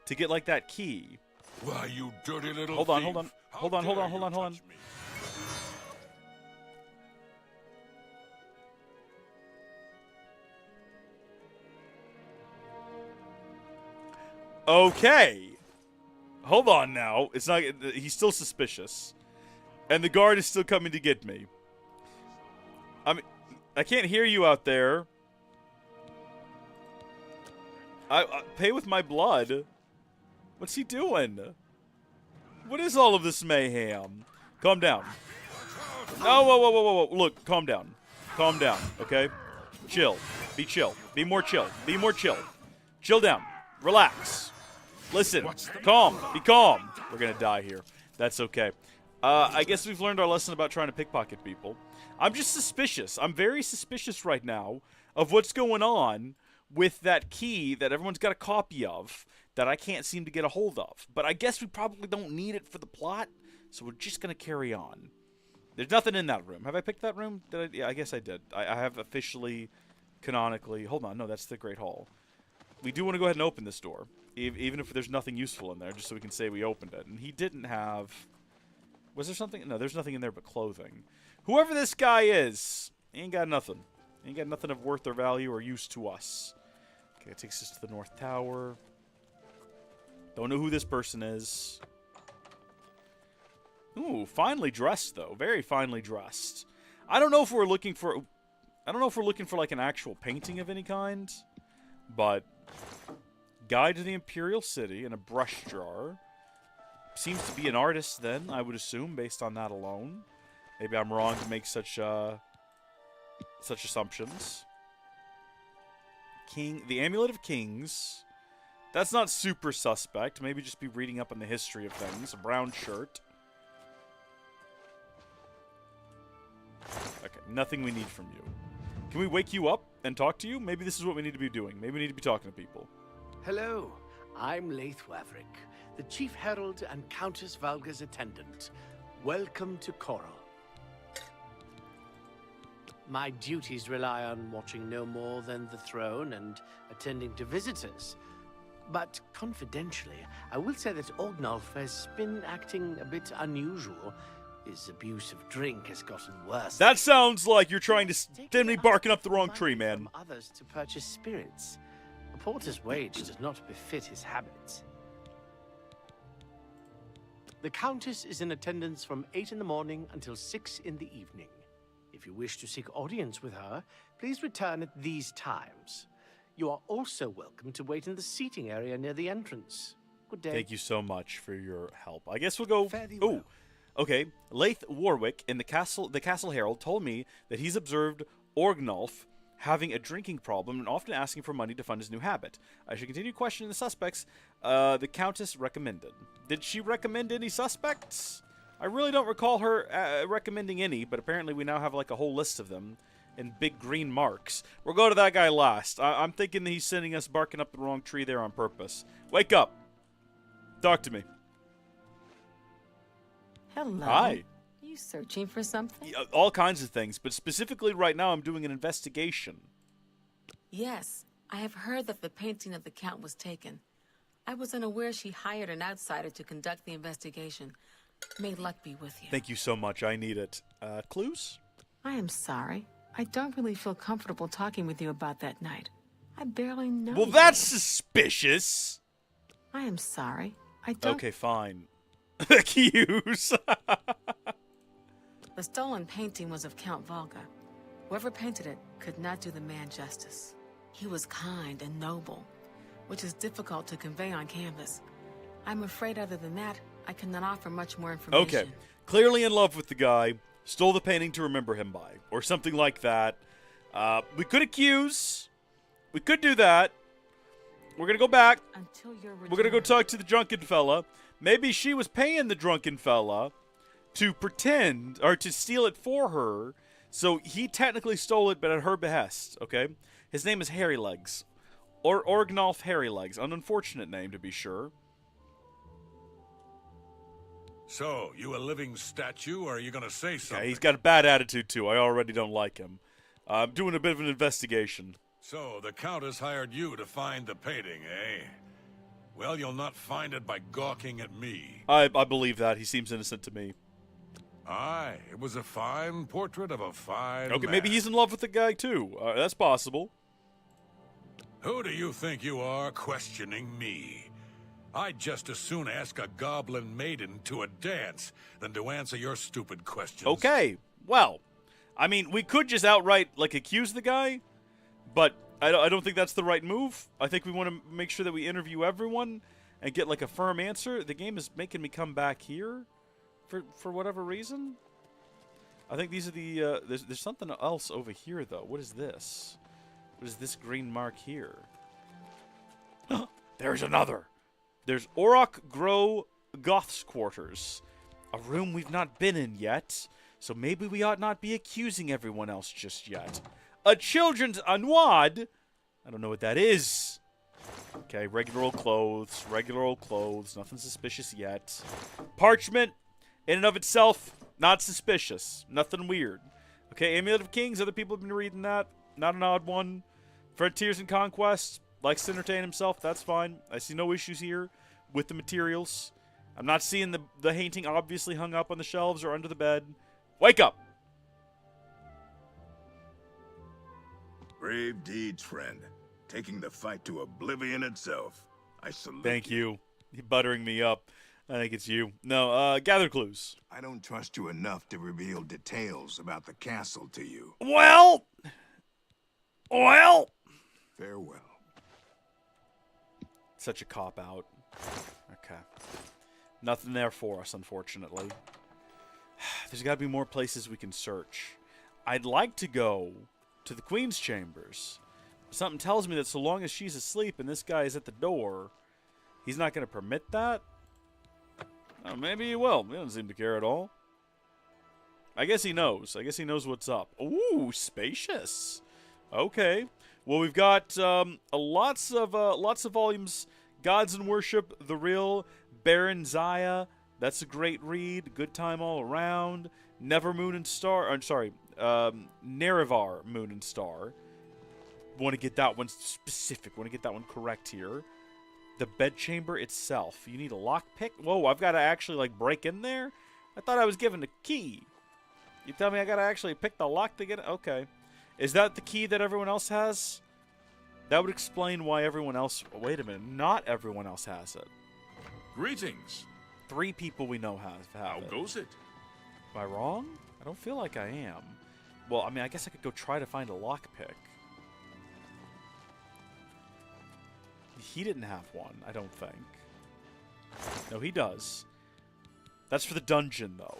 to get, like, that key... Why, you dirty little Hold on, thief. hold on. Hold on. Touch me. Okay. Hold on now. It's not... He's still suspicious. And the guard is still coming to get me. I mean... I can't hear you out there. I pay with my blood. What's he doing? What is all of this mayhem? Calm down. Oh, whoa. Look, calm down. Calm down, okay? Chill. Be chill. Be more chill. Be more chill. Chill down. Relax. Listen. Calm. Be calm. We're gonna die here. That's okay. I guess we've learned our lesson about trying to pickpocket people. I'm just suspicious. I'm very suspicious right now of what's going on with that key that everyone's got a copy of that I can't seem to get a hold of. But I guess we probably don't need it for the plot, so we're just going to carry on. There's nothing in that room. Have I picked that room? Yeah, I guess I did. I have officially, canonically... Hold on. No, that's the Great Hall. We do want to go ahead and open this door, even if there's nothing useful in there, just so we can say we opened it. And he didn't have... Was there something? No, there's nothing in there but clothing. Whoever this guy is, he ain't got nothing. He ain't got nothing of worth or value or use to us. Okay, it takes us to the North Tower. Don't know who this person is. Ooh, finely dressed, though. Very finely dressed. I don't know if we're looking for... I don't know if we're looking for, like, an actual painting of any kind. But... Guide to the Imperial City in a brush jar. Seems to be an artist, then, I would assume, based on that alone. Maybe I'm wrong to make such assumptions. The Amulet of Kings. That's not super suspect. Maybe just be reading up on the history of things. A brown shirt. Okay, nothing we need from you. Can we wake you up and talk to you? Maybe this is what we need to be doing. Maybe we need to be talking to people. Hello, I'm Leith Waverick, the Chief Herald and Countess Valga's attendant. Welcome to Coral. My duties rely on watching no more than the throne and attending to visitors. But confidentially, I will say that Orgnolf has been acting a bit unusual. His abuse of drink has gotten worse. That sounds like you're trying to stem me barking up the wrong tree, man. From others to purchase spirits. A porter's wage does not befit his habits. The Countess is in attendance from 8 in the morning until 6 in the evening. If you wish to seek audience with her, please return at these times. You are also welcome to wait in the seating area near the entrance. Good day. Thank you so much for your help. I guess we'll go... Fare thee well. Okay. Leith Warwick in the Castle Herald told me that he's observed Orgnolf having a drinking problem and often asking for money to fund his new habit. I should continue questioning the suspects. The Countess recommended. Did she recommend any suspects? I really don't recall her recommending any, but apparently we now have like a whole list of them in big green marks. We'll go to that guy last. I'm thinking that he's sending us barking up the wrong tree there on purpose. Wake up. Talk to me. Hello. Hi. You searching for something? Yeah, all kinds of things, but specifically right now I'm doing an investigation. Yes, I have heard that the painting of the Count was taken. I was unaware she hired an outsider to conduct the investigation. May luck be with you. Thank you so much. I need it. Clues? I am sorry. I don't really feel comfortable talking with you about that night. I barely know Well, you. that's suspicious. I am sorry. I don't... Okay, fine. Cues. The stolen painting was of Count Valga. Whoever painted it could not do the man justice. He was kind and noble. which is difficult to convey on canvas. I'm afraid other than that, I cannot offer much more information. Okay. Clearly in love with the guy. Stole the painting to remember him by. Or something like that. We could accuse. We could do that. We're going to go back. Until your return. We're going to go talk to the drunken fella. Maybe she was paying the drunken fella to pretend, or to steal it for her. So he technically stole it, but at her behest, okay? His name is Hairy Legs. Or Orgnolf Hairy Legs. An unfortunate name, to be sure. So, you a living statue, or are you gonna say something? Yeah, he's got a bad attitude, too. I already don't like him. I'm doing a bit of an investigation. So, the Countess hired you to find the painting, eh? Well, you'll not find it by gawking at me. I believe that. He seems innocent to me. Aye, it was a fine portrait of a fine Okay, man. maybe he's in love with the guy, too. That's possible. Who do you think you are questioning me? I'd just as soon ask a goblin maiden to a dance than to answer your stupid questions. Okay, well, I mean, we could just outright, like, accuse the guy, but I don't think that's the right move. I think we want to make sure that we interview everyone and get, like, a firm answer. The game is making me come back here for whatever reason. I think these are the, there's something else over here, though. What is this? What is this green mark here? There's another. There's Orok Grow Goth's quarters. A room we've not been in yet, so maybe we ought not be accusing everyone else just yet. A children's anwad? I don't know what that is. Okay, regular old clothes, nothing suspicious yet. Parchment, in and of itself, not suspicious, nothing weird. Okay, Amulet of Kings, other people have been reading that, not an odd one. Frontiers and Conquests, likes to entertain himself, that's fine. I see no issues here with the materials. I'm not seeing the painting obviously hung up on the shelves or under the bed. Wake up! Brave deeds, friend. Taking the fight to oblivion itself. I salute Thank you. You're buttering me up. I think it's you. No, gather clues. I don't trust you enough to reveal details about the castle to you. Well! Farewell. Such a cop-out. Okay. Nothing there for us, unfortunately. There's got to be more places we can search. I'd like to go to the Queen's chambers. Something tells me that so long as she's asleep and this guy is at the door, he's not going to permit that? Oh, maybe he will. He doesn't seem to care at all. I guess he knows. I guess he knows what's up. Ooh, spacious. Okay. Well, we've got lots of volumes. Gods in Worship, The Real, Baron Zaya. That's a great read. Good time all around. Never Moon and Star. I'm sorry. Nerevar Moon and Star. Want to get that one specific. Want to get that one correct here. The bedchamber itself. You need a lockpick? Whoa, I've got to actually, like, break in there? I thought I was given a key. You tell me I got to actually pick the lock to get it? Okay. Is that the key that everyone else has? That would explain why everyone else... Wait a minute. Not everyone else has it. Greetings. 3 people we know have How it. goes it? Am I wrong? I don't feel like I am. Well, I mean, I guess I could go try to find a lockpick. He didn't have one, I don't think. No, he does. That's for the dungeon, though.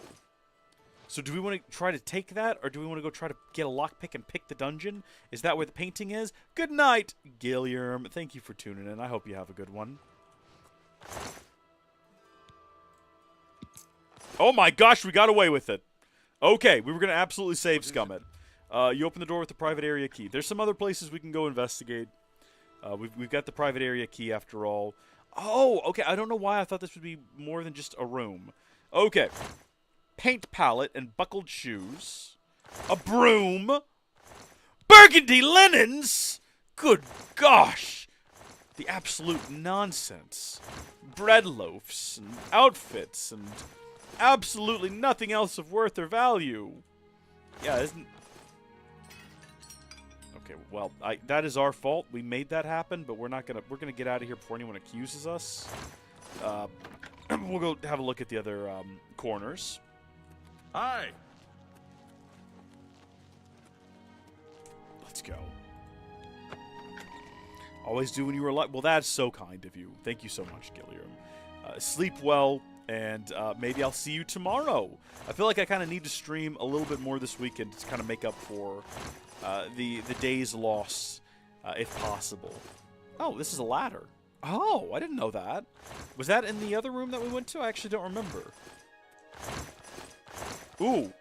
So do we want to try to take that, or do we want to go try to get a lockpick and pick the dungeon? Is that where the painting is? Good night, Gilliam. Thank you for tuning in. I hope you have a good one. Oh my gosh, we got away with it. Okay, we were going to absolutely save scum it. You open the door with the private area key. There's some other places we can go investigate. We've got the private area key after all. Oh, okay. I don't know why I thought this would be more than just a room. Okay. Paint palette and buckled shoes. A broom. Burgundy linens! Good gosh. The absolute nonsense. Bread loaves and outfits and absolutely nothing else of worth or value. Yeah, isn't... Okay, well, that is our fault. We made that happen, but we're gonna get out of here before anyone accuses us. We'll go have a look at the other corners. Hi. Let's go. Always do when you were alive. Well, that's so kind of you. Thank you so much, Gilliam. Sleep well, and maybe I'll see you tomorrow. I feel like I kind of need to stream a little bit more this weekend to kind of make up for the days lost, if possible. Oh, this is a ladder. Oh, I didn't know that. Was that in the other room that we went to? I actually don't remember. Ooh,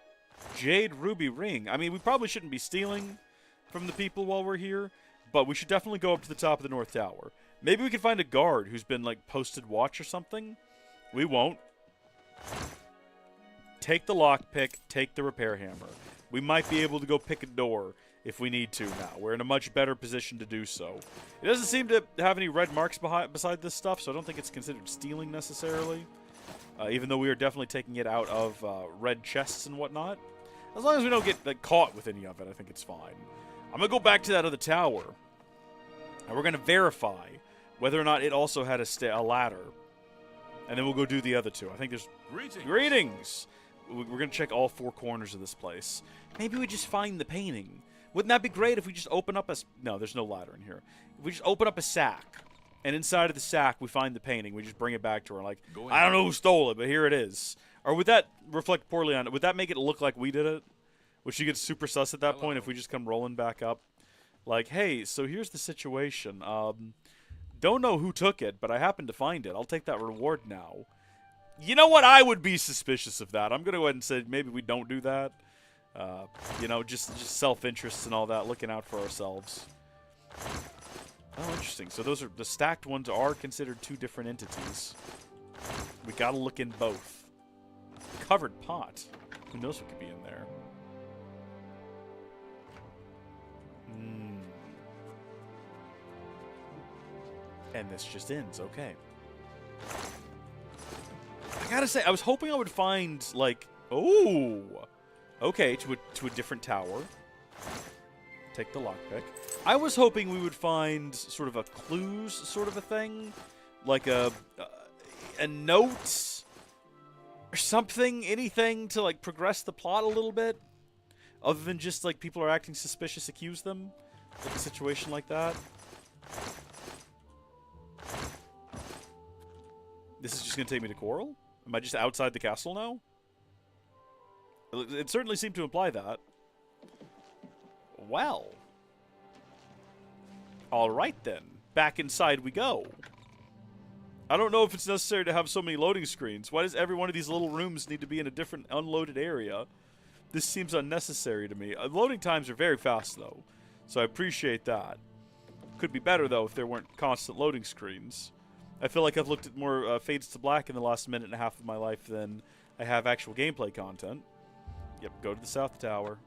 Jade Ruby Ring. I mean, we probably shouldn't be stealing from the people while we're here, but we should definitely go up to the top of the North Tower. Maybe we can find a guard who's been, like, posted watch or something. We won't. Take the lockpick, take the repair hammer. We might be able to go pick a door if we need to now. We're in a much better position to do so. It doesn't seem to have any red marks beside this stuff, so I don't think it's considered stealing necessarily. Even though we are definitely taking it out of red chests and whatnot. As long as we don't get caught with any of it, I think it's fine. I'm going to go back to that other tower. And we're going to verify whether or not it also had a ladder. And then we'll go do the other two. I think there's... Greetings! We're going to check all four corners of this place. Maybe we just find the painting. Wouldn't that be great if we just open up a... No, there's no ladder in here. If we just open up a sack, and inside of the sack we find the painting, we just bring it back to her like, I don't know who stole it, but here it is. Or would that reflect poorly on it? Would that make it look like we did it? Would she get super sus at that point if we just come rolling back up? Like, hey, so here's the situation. Don't know who took it, but I happened to find it. I'll take that reward now. You know what? I would be suspicious of that. I'm going to go ahead and say maybe we don't do that. You know, just self-interest and all that, looking out for ourselves. Oh, interesting. So those are the stacked ones are considered two different entities. We got to look in both. Covered pot. Who knows what could be in there? And this just ends. Okay. I gotta say, I was hoping I would find, like... Oh! Okay, to a different tower. Take the lockpick. I was hoping we would find sort of a clues sort of a thing. Like a note or something, anything to like progress the plot a little bit. Other than just like people are acting suspicious, accuse them. Like a situation like that. This is just going to take me to Coral? Am I just outside the castle now? It certainly seemed to imply that. Well. Alright then. Back inside we go. I don't know if it's necessary to have so many loading screens. Why does every one of these little rooms need to be in a different unloaded area? This seems unnecessary to me. Loading times are very fast, though. So I appreciate that. Could be better, though, if there weren't constant loading screens. I feel like I've looked at more Fades to Black in the last minute and a half of my life than I have actual gameplay content. Yep, go to the South Tower.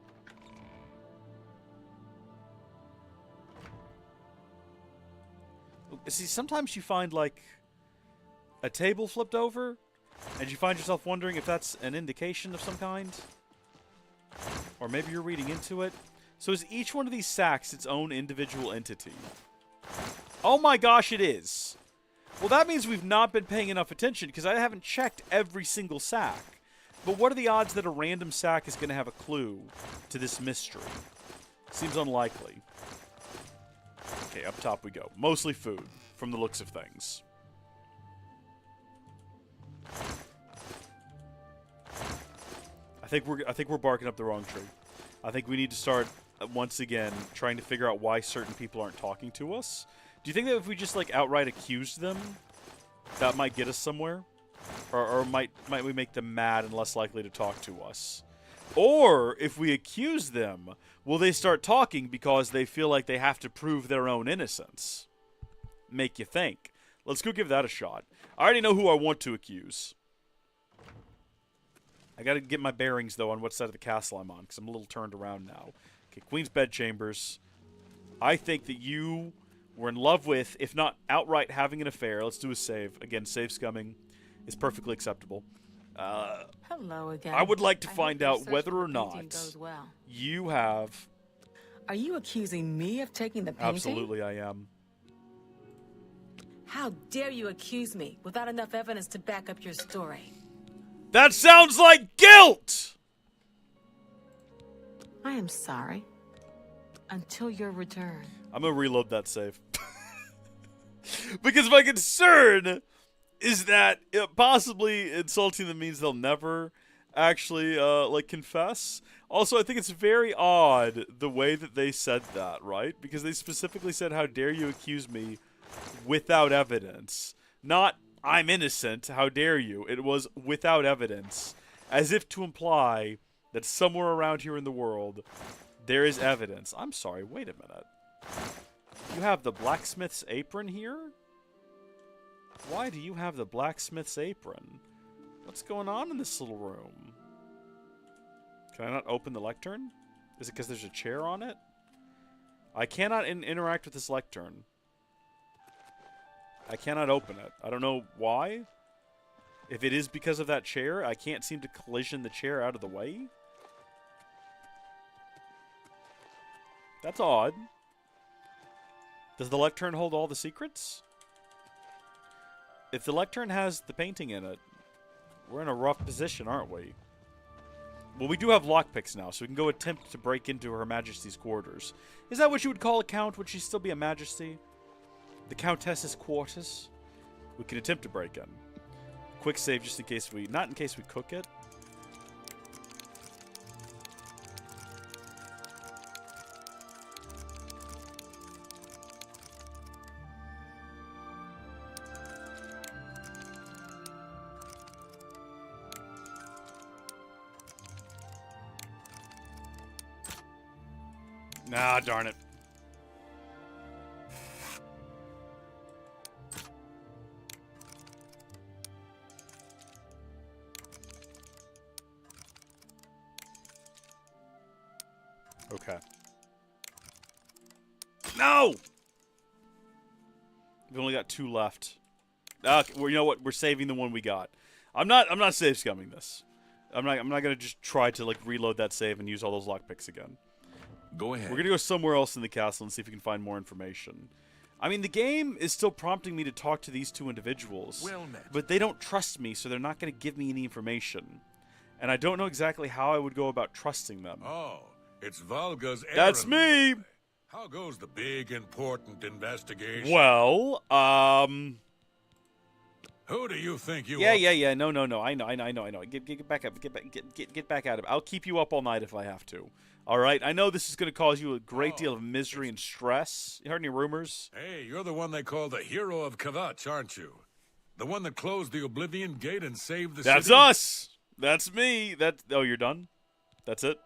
See, sometimes you find, like, a table flipped over, and you find yourself wondering if that's an indication of some kind. Or maybe you're reading into it. So is each one of these sacks its own individual entity? Oh my gosh, it is. Well, that means we've not been paying enough attention, because I haven't checked every single sack. But what are the odds that a random sack is going to have a clue to this mystery? Seems unlikely. Okay, up top we go. Mostly food, from the looks of things. I think we're barking up the wrong tree. I think we need to start once again trying to figure out why certain people aren't talking to us. Do you think that if we just like outright accused them, that might get us somewhere? Or might we make them mad and less likely to talk to us? Or if we accuse them, will they start talking because they feel like they have to prove their own innocence? Make you think. Let's go give that a shot. I already know who I want to accuse. I gotta get my bearings, though, on what side of the castle I'm on, because I'm a little turned around now. Okay, Queen's Bedchambers. I think that you were in love with, if not outright having an affair. Let's do a save. Again, save scumming is perfectly acceptable. Hello again. I would like to find hope your out search whether for or the not painting goes well. you have... Are you accusing me of taking the painting? Absolutely, I am. How dare you accuse me without enough evidence to back up your story? That sounds like guilt! I am sorry. Until your return. I'm gonna reload that save. Because my concern is that possibly insulting them means they'll never actually like confess. Also, I think it's very odd the way that they said that, right? Because they specifically said, "How dare you accuse me without evidence?" Not "I'm innocent, how dare you?" It was "without evidence," as if to imply that somewhere around here in the world there is evidence. I'm sorry, wait a minute. You have the blacksmith's apron here? Why do you have the blacksmith's apron? What's going on in this little room? Can I not open the lectern? Is it because there's a chair on it? I cannot interact with this lectern. I cannot open it. I don't know why. If it is because of that chair, I can't seem to collision the chair out of the way. That's odd. Does the lectern hold all the secrets? If the lectern has the painting in it, we're in a rough position, aren't we? Well, we do have lockpicks now, so we can go attempt to break into Her Majesty's quarters. Is that what you would call a count? Would she still be a majesty? The Countess's quarters? We can attempt to break in. Quick save just in case we... Not in case we cook it. Ah, darn it. Okay. No! We've only got 2 left. Okay, well, you know what? We're saving the one we got. I'm not save scumming this. I'm not gonna just try to like reload that save and use all those lockpicks again. Go ahead. We're going to go somewhere else in the castle and see if we can find more information. I mean, the game is still prompting me to talk to these 2 individuals. Well met. But they don't trust me, so they're not going to give me any information. And I don't know exactly how I would go about trusting them. Oh, it's Valga's errand. That's me! How goes the big, important investigation? Well, Who do you think you Yeah. are? No. I know. Get back up. Get back at it. I'll keep you up all night if I have to. All right? I know this is going to cause you a great deal of misery and stress. You heard any rumors? Hey, you're the one they call the hero of Kvatch, aren't you? The one that closed the Oblivion Gate and saved the That's city? us! That's me. Oh, you're done? That's it?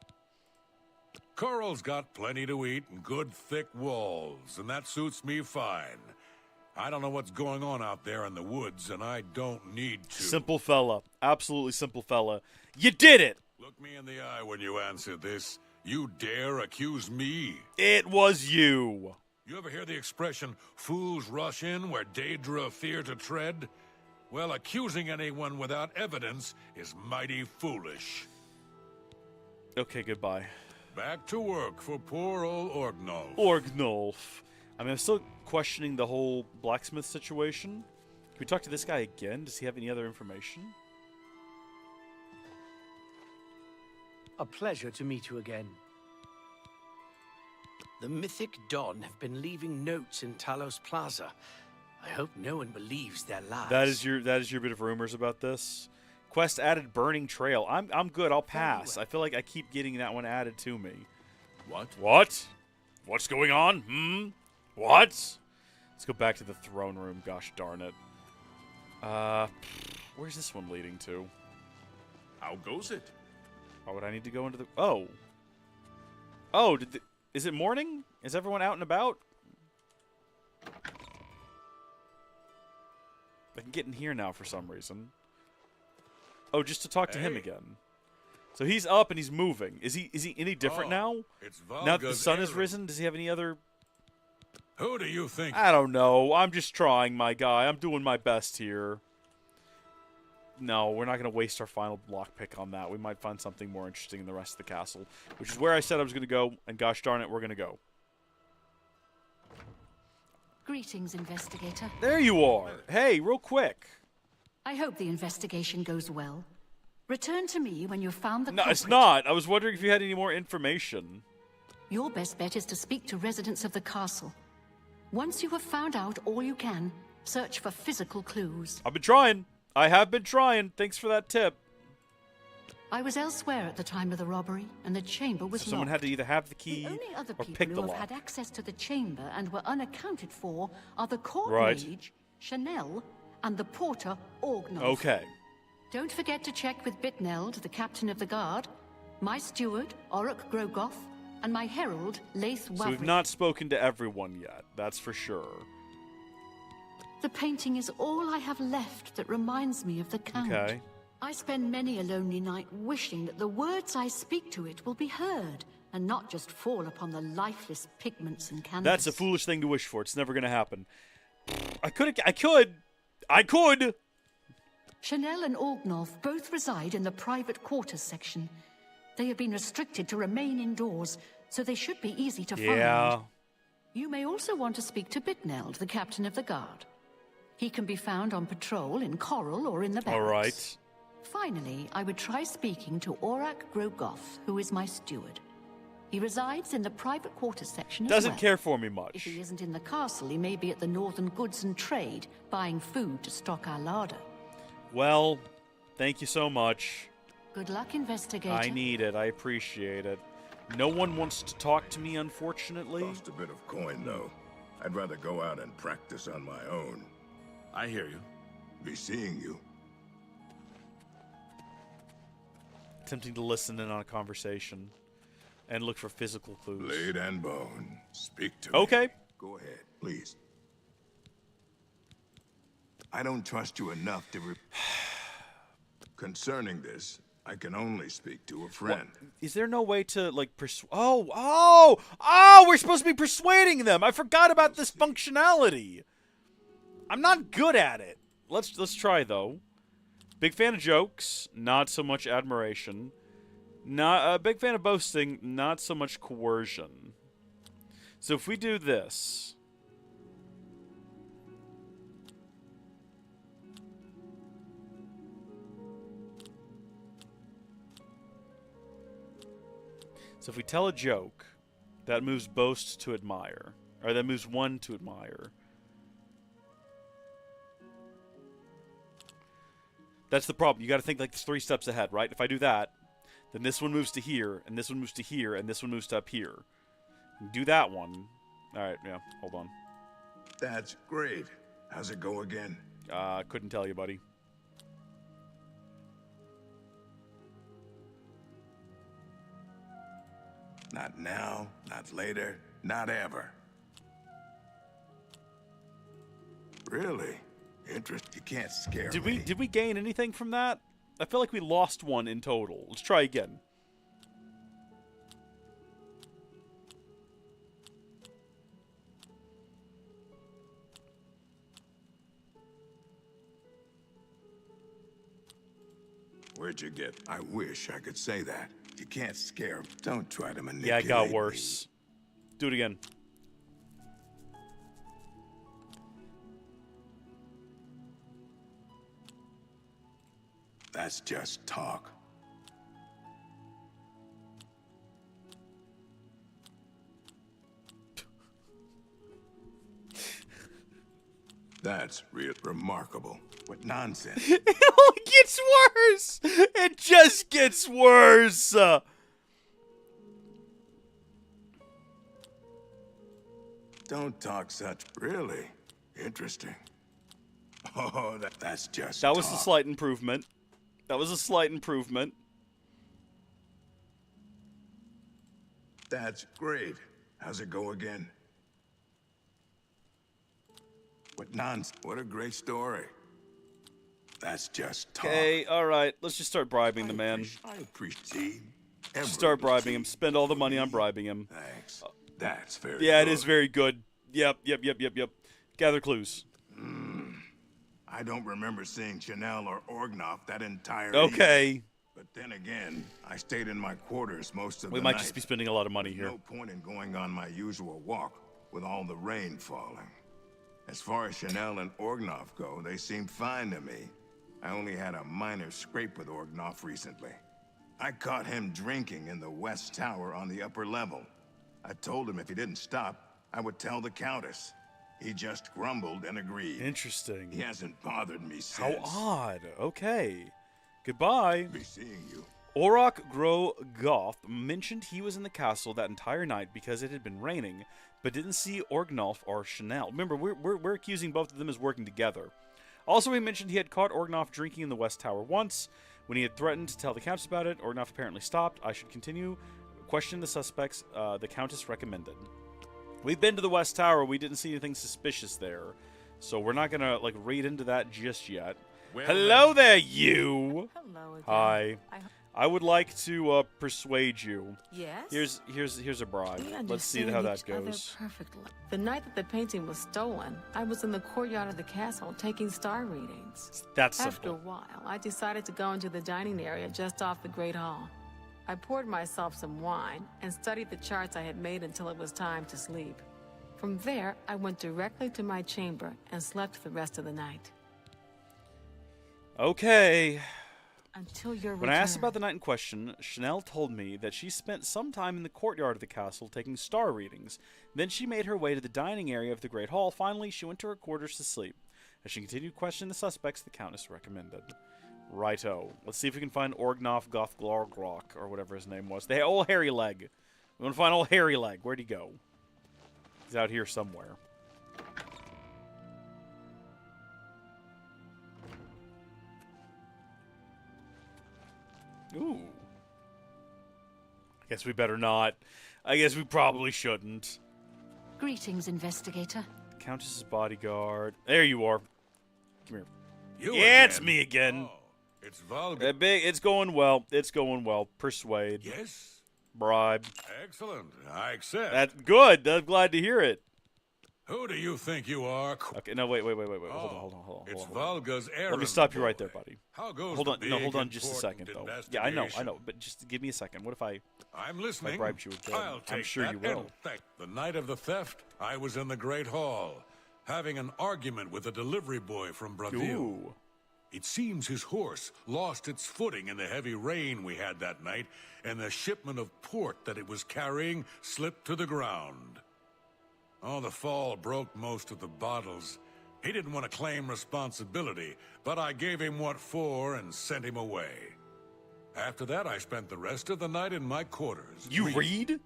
Coral's got plenty to eat and good thick walls, and that suits me fine. I don't know what's going on out there in the woods, and I don't need to. Simple fella. Absolutely simple fella. You did it! Look me in the eye when you answer this. You dare accuse me? It was you. You ever hear the expression, fools rush in where Daedra fear to tread? Well, accusing anyone without evidence is mighty foolish. Okay, goodbye. Back to work for poor old Orgnolf. Orgnolf. I mean, I'm still questioning the whole blacksmith situation. Can we talk to this guy again? Does he have any other information? A pleasure to meet you again. The Mythic Dawn have been leaving notes in Talos Plaza. I hope no one believes their lies. That is your bit of rumors about this. Quest added Burning Trail. I'm good. I'll pass. I feel like I keep getting that one added to me. What? What's going on? What? Let's go back to the throne room. Gosh darn it. Where's this one leading to? How goes it? Why would I need to go into the... Oh. Oh, is it morning? Is everyone out and about? I can get in here now for some reason. Oh, just to talk to him again. So he's up and he's moving. Is he any different now? It's Now that the Valga's sun has errand. risen, does he have any other... Who do you think? I don't know. I'm just trying, my guy. I'm doing my best here. No, we're not going to waste our final lockpick on that. We might find something more interesting in the rest of the castle, which is where I said I was going to go, and gosh darn it, we're going to go. Greetings, investigator. There you are. Hey, real quick. I hope the investigation goes well. Return to me when you've found the No, culprit. it's not. I was wondering if you had any more information. Your best bet is to speak to residents of the castle. Once you have found out all you can, Search for physical clues. I've been trying. I have been trying. Thanks for that tip. I was elsewhere at the time of the robbery, and the chamber was So someone locked. had to either have the key The only other or people pick the who have lock. had access to the chamber and were unaccounted for are the court Right. mage, Chanel, and the porter, Orgnolf. Okay. Don't forget to check with Bitneld, the captain of the guard, my steward, Orok Grogoth, and my herald, Laith Wavrick. So we've not spoken to everyone yet, that's for sure. The painting is all I have left that reminds me of the Count. Okay. I spend many a lonely night wishing that the words I speak to it will be heard, and not just fall upon the lifeless pigments and canvas. That's a foolish thing to wish for. It's never going to happen. I could! Chanel and Orgnolf both reside in the private quarters section. They have been restricted to remain indoors, so they should be easy to Yeah. find. You may also want to speak to Bitneld, the captain of the guard. He can be found on patrol in Coral or in the barracks. All right. Finally, I would try speaking to Orok Grogoth, who is my steward. He resides in the private quarters section as Doesn't well. care for me much. If he isn't in the castle, he may be at the Northern Goods and Trade, buying food to stock our larder. Well, thank you so much. Good luck, investigator. I need it. I appreciate it. No one wants to talk to me, unfortunately. Lost a bit of coin, though. I'd rather go out and practice on my own. I hear you. Be seeing you. Attempting to listen in on a conversation and look for physical clues. Blade and bone. Speak to me. Okay. Go ahead, please. I don't trust you enough to Concerning this, I can only speak to a friend. Is there no way to, like, Oh! We're supposed to be persuading them! I forgot about this functionality! I'm not good at it. Let's try, though. Big fan of jokes, not so much admiration. Not a big fan of boasting, not so much coercion. So if we do this... So if we tell a joke, that moves boast to admire. Or that moves one to admire. That's the problem. You got to think like 3 steps ahead, right? If I do that, then this one moves to here, and this one moves to here, and this one moves to up here. Do that one. All right, yeah, hold on. That's great. How's it go again? Couldn't tell you, buddy. Not now, not later, not ever. Really? You can't scare me. Did we gain anything from that? I feel like we lost one in total. Let's try again. Where'd you get? I wish I could say that. You can't scare. Don't try to manipulate. Yeah, it got me. worse. Do it again. That's just talk. That's remarkable. What nonsense. It only gets worse! It just gets worse! Don't talk such. Really? Interesting. Oh, that's just That was a talk. slight improvement. That was a slight improvement. That's great. How's it go again? What nonsense. What a great story. That's just talk. Okay, alright. Let's just start bribing the man. I appreciate. Start bribing him. Spend all the money on bribing him. Thanks. That's very Yeah, good. it is very good. Yep. Gather clues. I don't remember seeing Chanel or Orgnolf that entire Okay. evening. But then again, I stayed in my quarters most of We the might night. just be spending a lot of money here. No point in going on my usual walk with all the rain falling. As far as Chanel and Orgnolf go, they seem fine to me. I only had a minor scrape with Orgnolf recently. I caught him drinking in the West Tower on the upper level. I told him if he didn't stop, I would tell the Countess. He just grumbled and agreed. Interesting. He hasn't bothered me since. How odd. Okay. Goodbye. Be seeing you. Orok Gro Goth mentioned he was in the castle that entire night because it had been raining, but didn't see Orgnolf or Chanel. Remember, we're accusing both of them as working together. Also, he mentioned he had caught Orgnolf drinking in the West Tower once. When he had threatened to tell the Countess about it, Orgnolf apparently stopped. I should continue. Question the suspects. The Countess recommended. We've been to the West Tower. We didn't see anything suspicious there. So we're not going to, like, read into that just yet. Well, Hello there, you! Hello again. Hi. I would like to persuade you. Yes? Here's a bribe. We Let's see understand how that each other goes. perfectly. The night that the painting was stolen, I was in the courtyard of the castle taking star readings. That's After a simple. while, I decided to go into the dining area just off the Great Hall. I poured myself some wine and studied the charts I had made until it was time to sleep. From there, I went directly to my chamber and slept the rest of the night. Okay. Until your When I asked about the night in question, Chanel told me that she spent some time in the courtyard of the castle taking star readings. Then she made her way to the dining area of the Great Hall. Finally, she went to her quarters to sleep. As she continued questioning the suspects, the Countess recommended. Righto. Let's see if we can find Orgnolf Gothglorgrok, or whatever his name was. The old hairy leg. We want to find old hairy leg. Where'd he go? He's out here somewhere. Ooh. I guess we better not. I guess we probably shouldn't. Greetings, investigator. Countess's bodyguard. There you are. Come here. You Yeah, again. it's me again. Oh, it's vulgar. It's going well. It's going well. Persuade. Yes. Bribe. Excellent. I accept. That's good. I'm glad to hear it. Who do you think you are? Okay, no, wait. Hold on. It's hold on. Vulga's errand. Let me stop you right boy. there, buddy. How goes Hold the on. No, big, hold on just a second, important though. Yeah, I investigation? know. But just give me a second. What if I I'm listening. bribed you again? I'll take I'm sure that you will. and thank the night of the theft, I was in the Great Hall, having an argument with a delivery boy from Braville. Ooh. It seems his horse lost its footing in the heavy rain we had that night, and the shipment of port that it was carrying slipped to the ground. Oh, the fall broke most of the bottles. He didn't want to claim responsibility, but I gave him what for and sent him away. After that, I spent the rest of the night in my quarters. You read?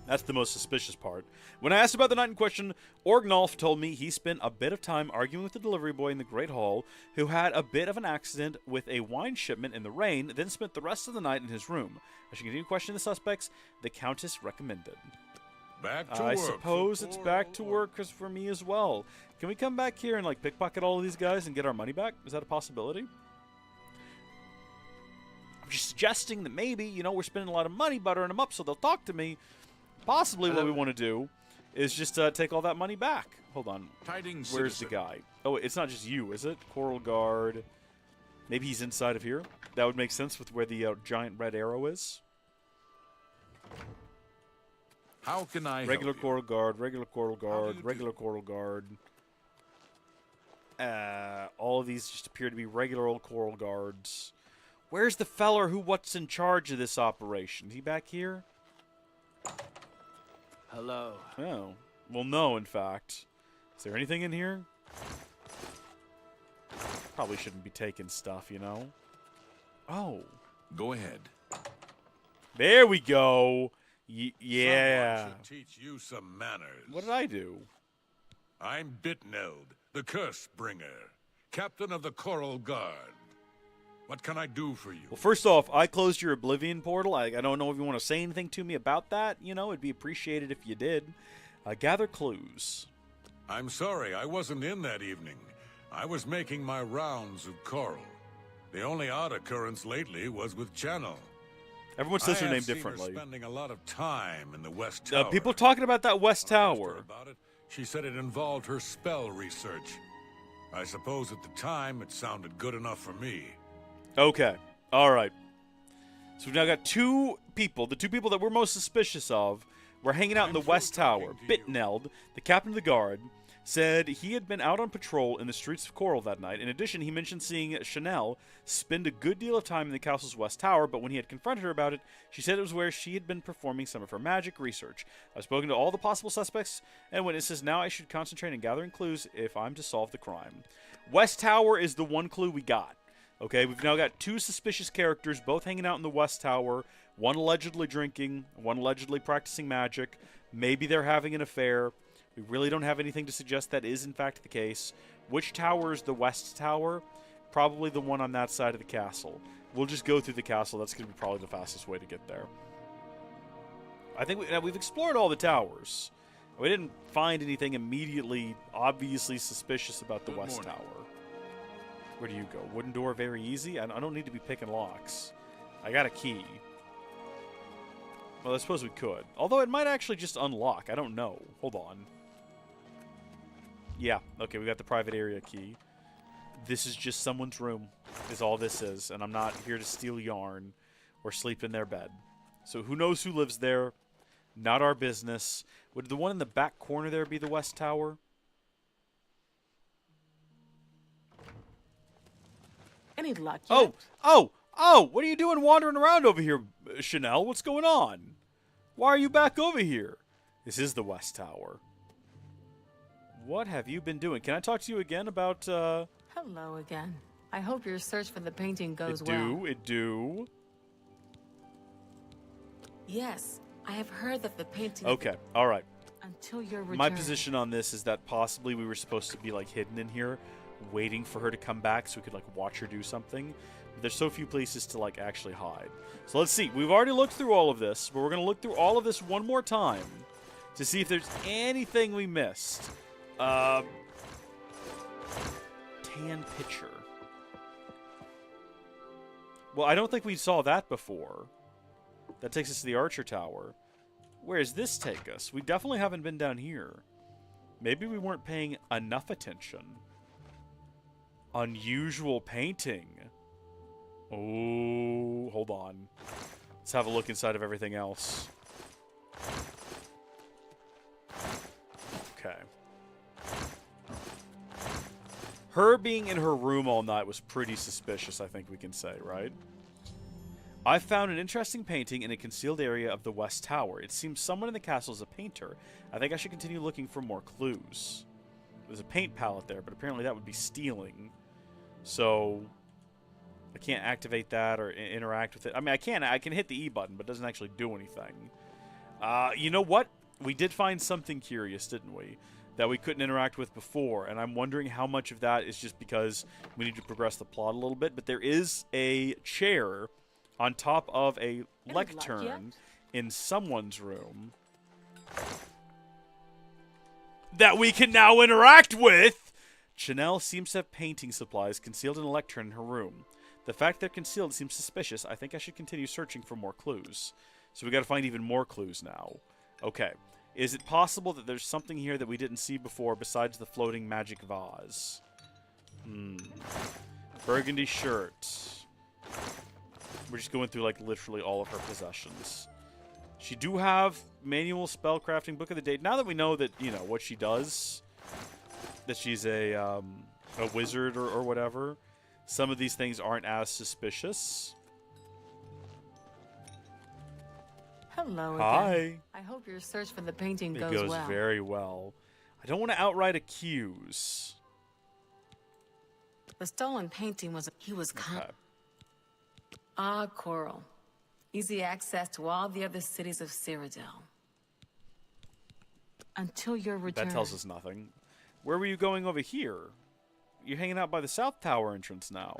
That's the most suspicious part. When I asked about the night in question, Orgnolf told me he spent a bit of time arguing with the delivery boy in the Great Hall, who had a bit of an accident with a wine shipment in the rain, then spent the rest of the night in his room. As she continued questioning the suspects, the Countess recommended. Back to I work. suppose it's back to work for me as well. Can we come back here and like pickpocket all of these guys and get our money back? Is that a possibility? I'm just suggesting that maybe, you know, we're spending a lot of money buttering them up so they'll talk to me. Possibly what we want to do is just take all that money back. Hold on. Tidings, Where's citizen. the guy? Oh, it's not just you, is it? Coral Guard. Maybe he's inside of here. That would make sense with where the giant red arrow is. How can I Regular help you? Coral Guard, regular Coral Guard, you regular Coral Guard. All of these just appear to be regular old Coral Guards. Where's the feller what's in charge of this operation? Is he back here? Hello. Oh. Well, no, in fact. Is there anything in here? Probably shouldn't be taking stuff, you know? Oh. Go ahead. There we go. Someone Yeah. should teach you some manners. What did I do? I'm Bitneld, the Curse Bringer, captain of the Coral Guard. What can I do for you? Well, first off, I closed your Oblivion portal. I don't know if you want to say anything to me about that. You know, it'd be appreciated if you did. Gather clues. I'm sorry, I wasn't in that evening. I was making my rounds of Coral. The only odd occurrence lately was with Channel. Everyone says her I name have seen differently. Her spending a lot of time in the West Tower. People talking about that West When I asked her Tower. about it, she said it involved her spell research. I suppose at the time it sounded good enough for me. Okay. All right. So we've now got two people. The two people that we're most suspicious of. We're hanging out in the I'm West through Tower. talking to you. Bitneld, the captain of the guard, said he had been out on patrol in the streets of Coral that night. In addition, he mentioned seeing Chanel spend a good deal of time in the castle's west tower, but when he had confronted her about it, she said it was where she had been performing some of her magic research. I've spoken to all the possible suspects and witnesses. Now I should concentrate on gathering clues if I'm to solve the crime. West Tower is the one clue we got. Okay, we've now got 2 suspicious characters, both hanging out in the West Tower. One allegedly drinking, one allegedly practicing magic. Maybe they're having an affair. We really don't have anything to suggest that is in fact the case. Which tower is the West Tower? Probably the one on that side of the castle. We'll just go through the castle. That's going to be probably the fastest way to get there. I think we've explored all the towers. We didn't find anything immediately obviously suspicious about the West Tower. Where do you go? Wooden door, very easy? I don't need to be picking locks. I got a key. Well, I suppose we could. Although it might actually just unlock. I don't know. Hold on. Yeah, okay, we got the private area key. This is just someone's room, is all this is. And I'm not here to steal yarn or sleep in their bed. So who knows who lives there? Not our business. Would the one in the back corner there be the West Tower? Any luck yet? Oh! What are you doing wandering around over here, Chanel? What's going on? Why are you back over here? This is the West Tower. What have you been doing? Can I talk to you again about, Hello again. I hope your search for the painting goes well. It do. Yes, I have heard that the painting... Okay, alright. Until your return. My position on this is that possibly we were supposed to be, like, hidden in here, waiting for her to come back so we could, like, watch her do something. But there's so few places to, like, actually hide. So let's see. We've already looked through all of this, but we're going to look through all of this one more time to see if there's anything we missed. Tan pitcher. Well, I don't think we saw that before. That takes us to the Archer Tower. Where does this take us? We definitely haven't been down here. Maybe we weren't paying enough attention. Unusual painting. Oh, hold on. Let's have a look inside of everything else. Okay. Her being in her room all night was pretty suspicious, I think we can say, right? I found an interesting painting in a concealed area of the West Tower. It seems someone in the castle is a painter. I think I should continue looking for more clues. There's a paint palette there, but apparently that would be stealing. So I can't activate that or interact with it. I mean, I can hit the E button, but it doesn't actually do anything. You know what? We did find something curious, didn't we? That we couldn't interact with before, and I'm wondering how much of that is just because we need to progress the plot a little bit. But there is a chair on top of a lectern in someone's room that we can now interact with. Chanel seems to have painting supplies concealed in a lectern in her room. The fact they're concealed seems suspicious. I think I should continue searching for more clues. So we got to find even more clues now. Okay. Is it possible that there's something here that we didn't see before besides the floating magic vase? Burgundy shirt. We're just going through, like, literally all of her possessions. She do have manual spellcrafting, book of the day. Now that we know that, you know, what she does, that she's a wizard or whatever, some of these things aren't as suspicious. Hello again. Hi. I hope your search for the painting goes well. It goes very well. I don't want to outright accuse. The stolen painting was... He was... Okay. Ah, Coral. Easy access to all the other cities of Cyrodiil. Until your return. That tells us nothing. Where were you going over here? You're hanging out by the South Tower entrance now.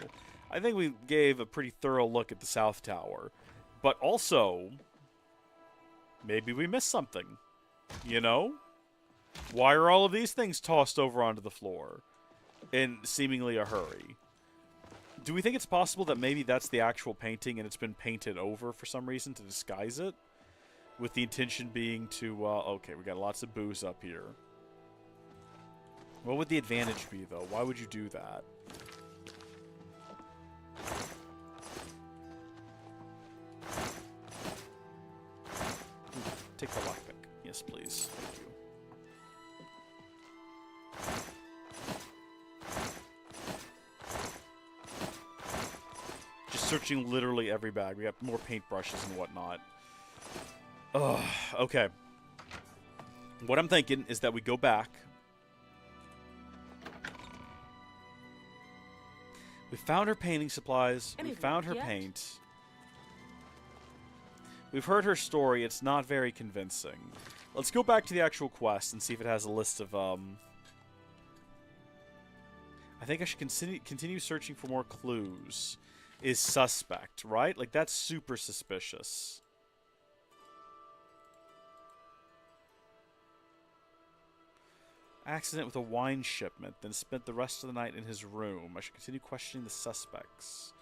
I think we gave a pretty thorough look at the South Tower. But also, maybe we missed something. You know? Why are all of these things tossed over onto the floor in seemingly a hurry? Do we think it's possible that maybe that's the actual painting and it's been painted over for some reason to disguise it? With the intention being to, okay, we got lots of booze up here. What would the advantage be, though? Why would you do that? Take the lockpick. Yes, please. Thank you. searching literally every bag. We got more paintbrushes and whatnot. Ugh, okay. What I'm thinking is that we go back. We found her painting supplies. We found her paint. We've heard her story. It's not very convincing. Let's go back to the actual quest and see if it has a list of, I think I should continue searching for more clues. Is suspect, right? Like, that's super suspicious. Accident with a wine shipment, then spent the rest of the night in his room. I should continue questioning the suspects.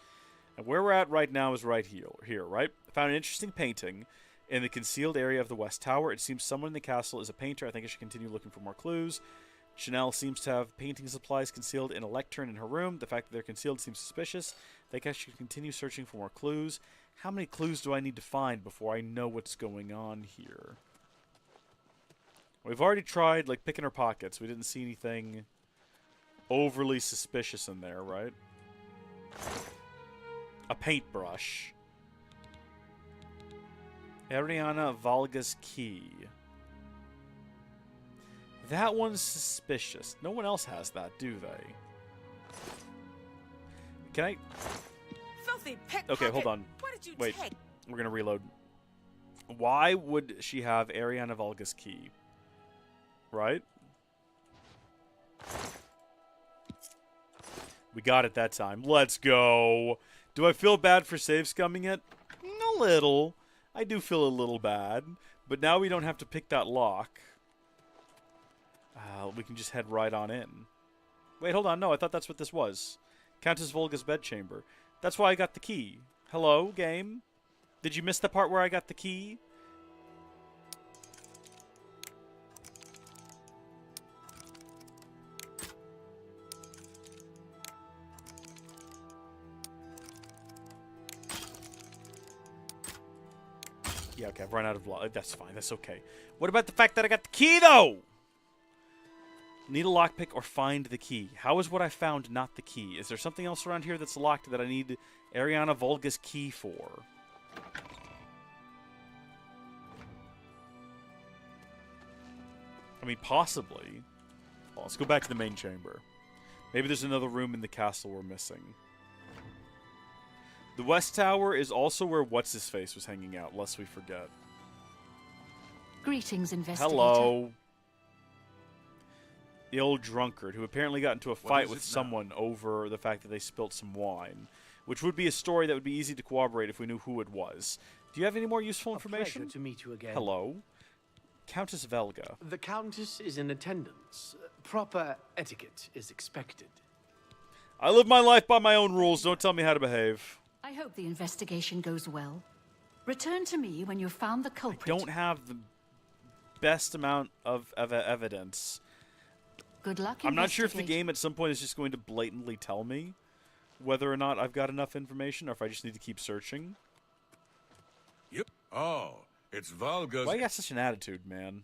And where we're at right now is right here, right? I found an interesting painting in the concealed area of the West Tower. It seems someone in the castle is a painter. I think I should continue looking for more clues. Chanel seems to have painting supplies concealed in a lectern in her room. The fact that they're concealed seems suspicious. I think I should continue searching for more clues. How many clues do I need to find before I know what's going on here? We've already tried, like, picking her pockets. We didn't see anything overly suspicious in there, right? A paintbrush. Ariana Valga's key. That one's suspicious. No one else has that, do they? Can I... Filthy pickpocket. Okay, hold on. What did you Wait, take? we're gonna reload. Why would she have Ariana Valga's key? Right? We got it that time. Let's go. Do I feel bad for save scumming it? A little. I do feel a little bad. But now we don't have to pick that lock. We can just head right on in. Wait, hold on. No, I thought that's what this was. Countess Volga's bedchamber. That's why I got the key. Hello, game? Did you miss the part where I got the key? Yeah, okay, I've run out of lock. That's fine, that's okay. What about the fact that I got the key, though? Need a lockpick or find the key. How is what I found not the key? Is there something else around here that's locked that I need Ariana Volga's key for? I mean, possibly. Well, let's go back to the main chamber. Maybe there's another room in the castle we're missing. The West Tower is also where What's-His-Face was hanging out, lest we forget. Greetings, investigator. Hello. The old drunkard, who apparently got into a fight with someone over the fact that they spilt some wine. Which would be a story that would be easy to corroborate if we knew who it was. Do you have any more useful information? A pleasure to meet you again. Hello. Countess Velga. The Countess is in attendance. Proper etiquette is expected. I live my life by my own rules. Don't tell me how to behave. I hope the investigation goes well. Return to me when you've found the culprit. I don't have the best amount of evidence. Good luck, I'm not sure if the game at some point is just going to blatantly tell me whether or not I've got enough information or if I just need to keep searching. Yep. Oh, it's Valga's... Why you got such an attitude, man?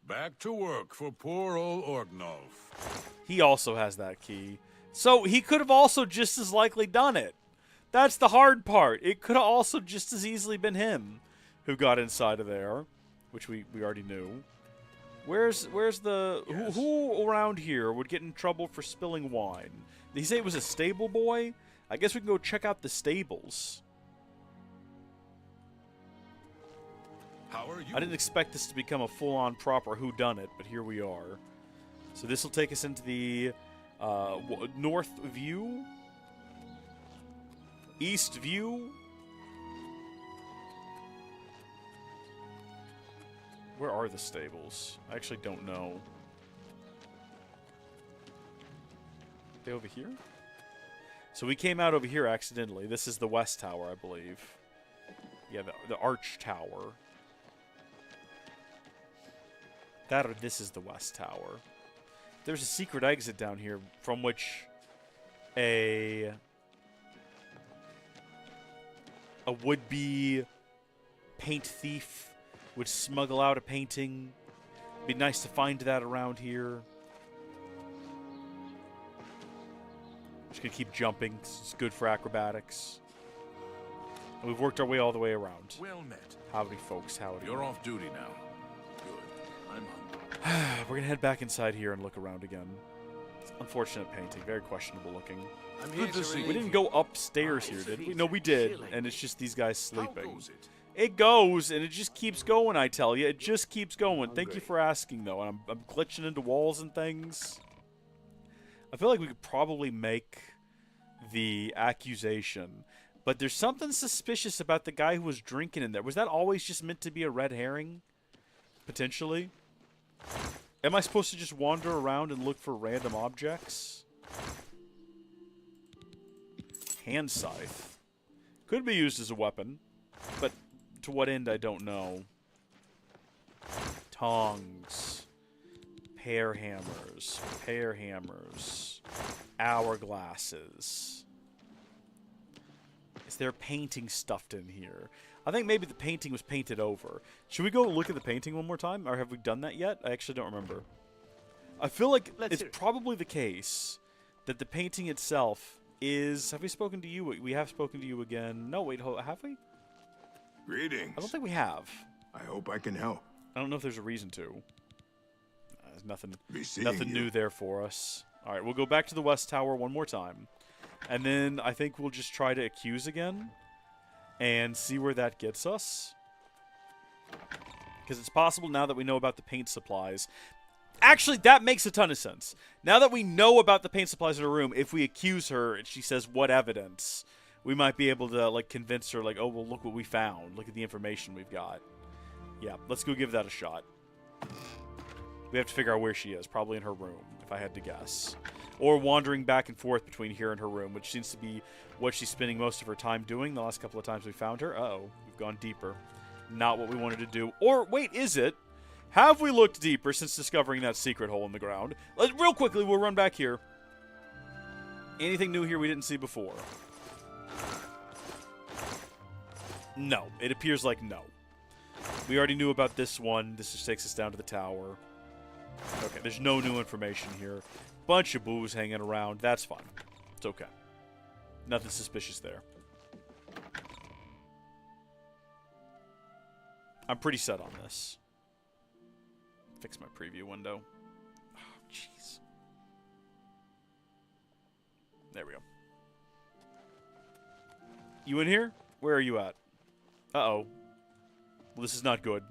Back to work for poor old Orgnolf. He also has that key. So he could have also just as likely done it. That's the hard part. It could have also just as easily been him who got inside of there, which we already knew. Where's the... Yes. Who around here would get in trouble for spilling wine? Did he say it was a stable boy? I guess we can go check out the stables. How are you? I didn't expect this to become a full-on proper whodunit, but here we are. So this will take us into the north view, east view. Where are the stables? I actually don't know. Are they over here? So we came out over here accidentally. This is the West Tower, I believe. Yeah, the Arch Tower. That or this is the West Tower. There's a secret exit down here from which a would-be paint thief would smuggle out a painting. Be nice to find that around here. Just gonna keep jumping. It's good for acrobatics. And we've worked our way all the way around. Well met. Howdy, folks. Howdy. You're off duty now. Good. I'm hungry. We're gonna head back inside here and look around again. Unfortunate painting. Very questionable looking. I'm here Good to see We you. didn't go upstairs here, did we? No, we did. Chilling. And it's just these guys How sleeping. goes it? It goes, and it just keeps going, I tell you. It just keeps going. Thank you for asking, though. And I'm glitching into walls and things. I feel like we could probably make the accusation. But there's something suspicious about the guy who was drinking in there. Was that always just meant to be a red herring? Potentially? Am I supposed to just wander around and look for random objects? Hand scythe. Could be used as a weapon. But to what end, I don't know. Tongs. Pear hammers. Pear hammers. Hourglasses. Is there painting stuffed in here? I think maybe the painting was painted over. Should we go look at the painting one more time? Or have we done that yet? I actually don't remember. I feel like it's probably the case that the painting itself is... Have we spoken to you? We have spoken to you again. No, wait, have we? Greetings. I don't think we have. I hope I can help. I don't know if there's a reason to. There's nothing Be nothing new there for us. All right, we'll go back to the West Tower one more time. And then I think we'll just try to accuse again and see where that gets us. Because it's possible now that we know about the paint supplies. Actually, that makes a ton of sense. Now that we know about the paint supplies in her room, if we accuse her and she says, what evidence, we might be able to, like, convince her, like, oh, well, look what we found. Look at the information we've got. Yeah, let's go give that a shot. We have to figure out where she is. Probably in her room, if I had to guess. Or wandering back and forth between here and her room, which seems to be what she's spending most of her time doing the last couple of times we found her. Uh-oh, we've gone deeper. Not what we wanted to do. Or, wait, is it? Have we looked deeper since discovering that secret hole in the ground? Real quickly, we'll run back here. Anything new here we didn't see before? No. It appears like no. We already knew about this one. This just takes us down to the tower. Okay, there's no new information here. Bunch of booze hanging around. That's fine. It's okay. Nothing suspicious there. I'm pretty set on this. Fix my preview window. Oh, jeez. There we go. You in here? Where are you at? Uh-oh. Well, this is not good.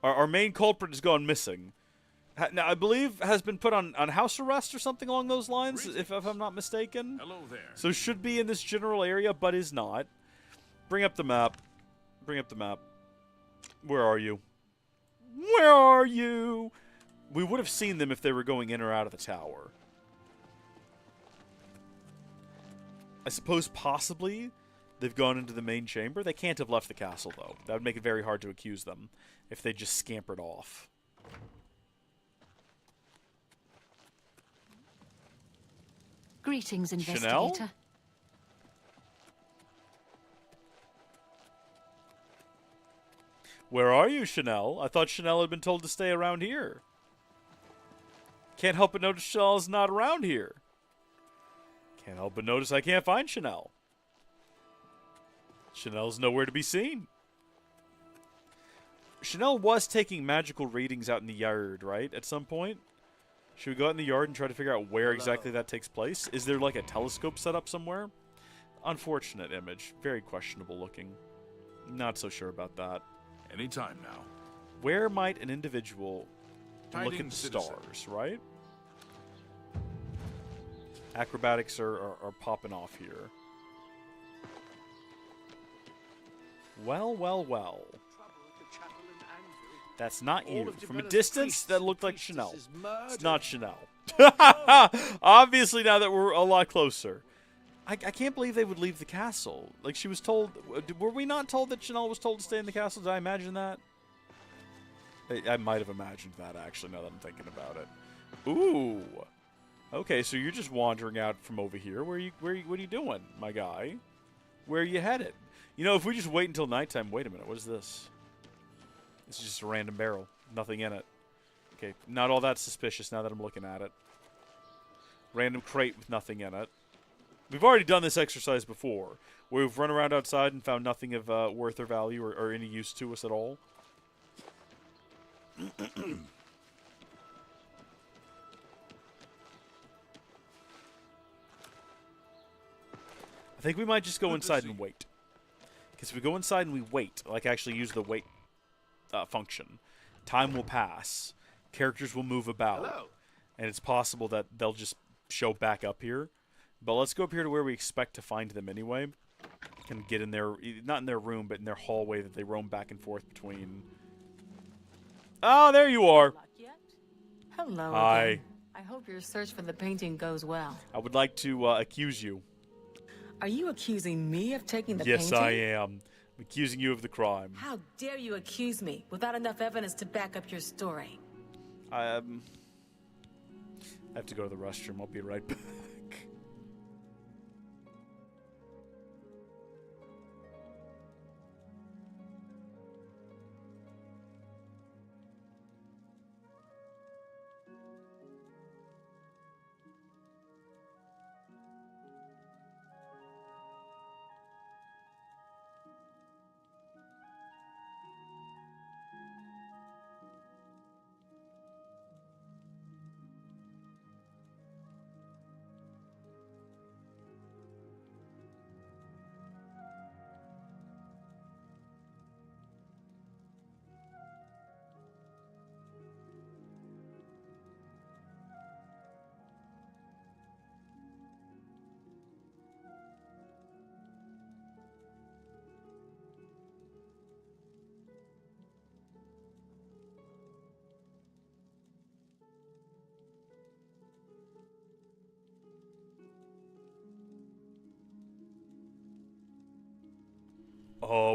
Our main culprit has gone missing. Now, I believe has been put on house arrest or something along those lines, if I'm not mistaken. Hello there. So should be in this general area, but is not. Bring up the map. Bring up the map. Where are you? Where are you? We would have seen them if they were going in or out of the tower. I suppose possibly they've gone into the main chamber. They can't have left the castle, though. That would make it very hard to accuse them if they just scampered off. Greetings, investigator. Chanel? Where are you, Chanel? I thought Chanel had been told to stay around here. Can't help but notice Chanel is not around here. Can't help but notice I can't find Chanel. Chanel's nowhere to be seen. Chanel was taking magical readings out in the yard, right? At some point? Should we go out in the yard and try to figure out where exactly that takes place? Is there like a telescope set up somewhere? Unfortunate image. Very questionable looking. Not so sure about that. Anytime now. Where might an individual look at the Tidings, citizen. stars, right? Acrobatics are popping off here. Well, well, well. That's not you. From a distance, that looked like Chanel. It's not Chanel. Obviously, now that we're a lot closer. I can't believe they would leave the castle. Like, she was told... Were we not told that Chanel was told to stay in the castle? Did I imagine that? I might have imagined that, actually, now that I'm thinking about it. Ooh. Okay, so you're just wandering out from over here. What are you doing, my guy? Where are you headed? You know, if we just wait until nighttime... Wait a minute, what is this? This is just a random barrel. Nothing in it. Okay, not all that suspicious now that I'm looking at it. Random crate with nothing in it. We've already done this exercise before, where we've run around outside and found nothing of worth or value or any use to us at all. I think we might just go inside and wait. Because if we go inside and we wait, like actually use the wait function, time will pass, characters will move about, and it's possible that they'll just show back up here. But let's go up here to where we expect to find them anyway. Can get in their, not in their room, but in their hallway that they roam back and forth between. Oh, there you are. Hello. Hi. Again. I hope your search for the painting goes well. I would like to accuse you. Are you accusing me of taking the painting? Yes, I am. I'm accusing you of the crime. How dare you accuse me without enough evidence to back up your story? I have to go to the restroom. I'll be right back.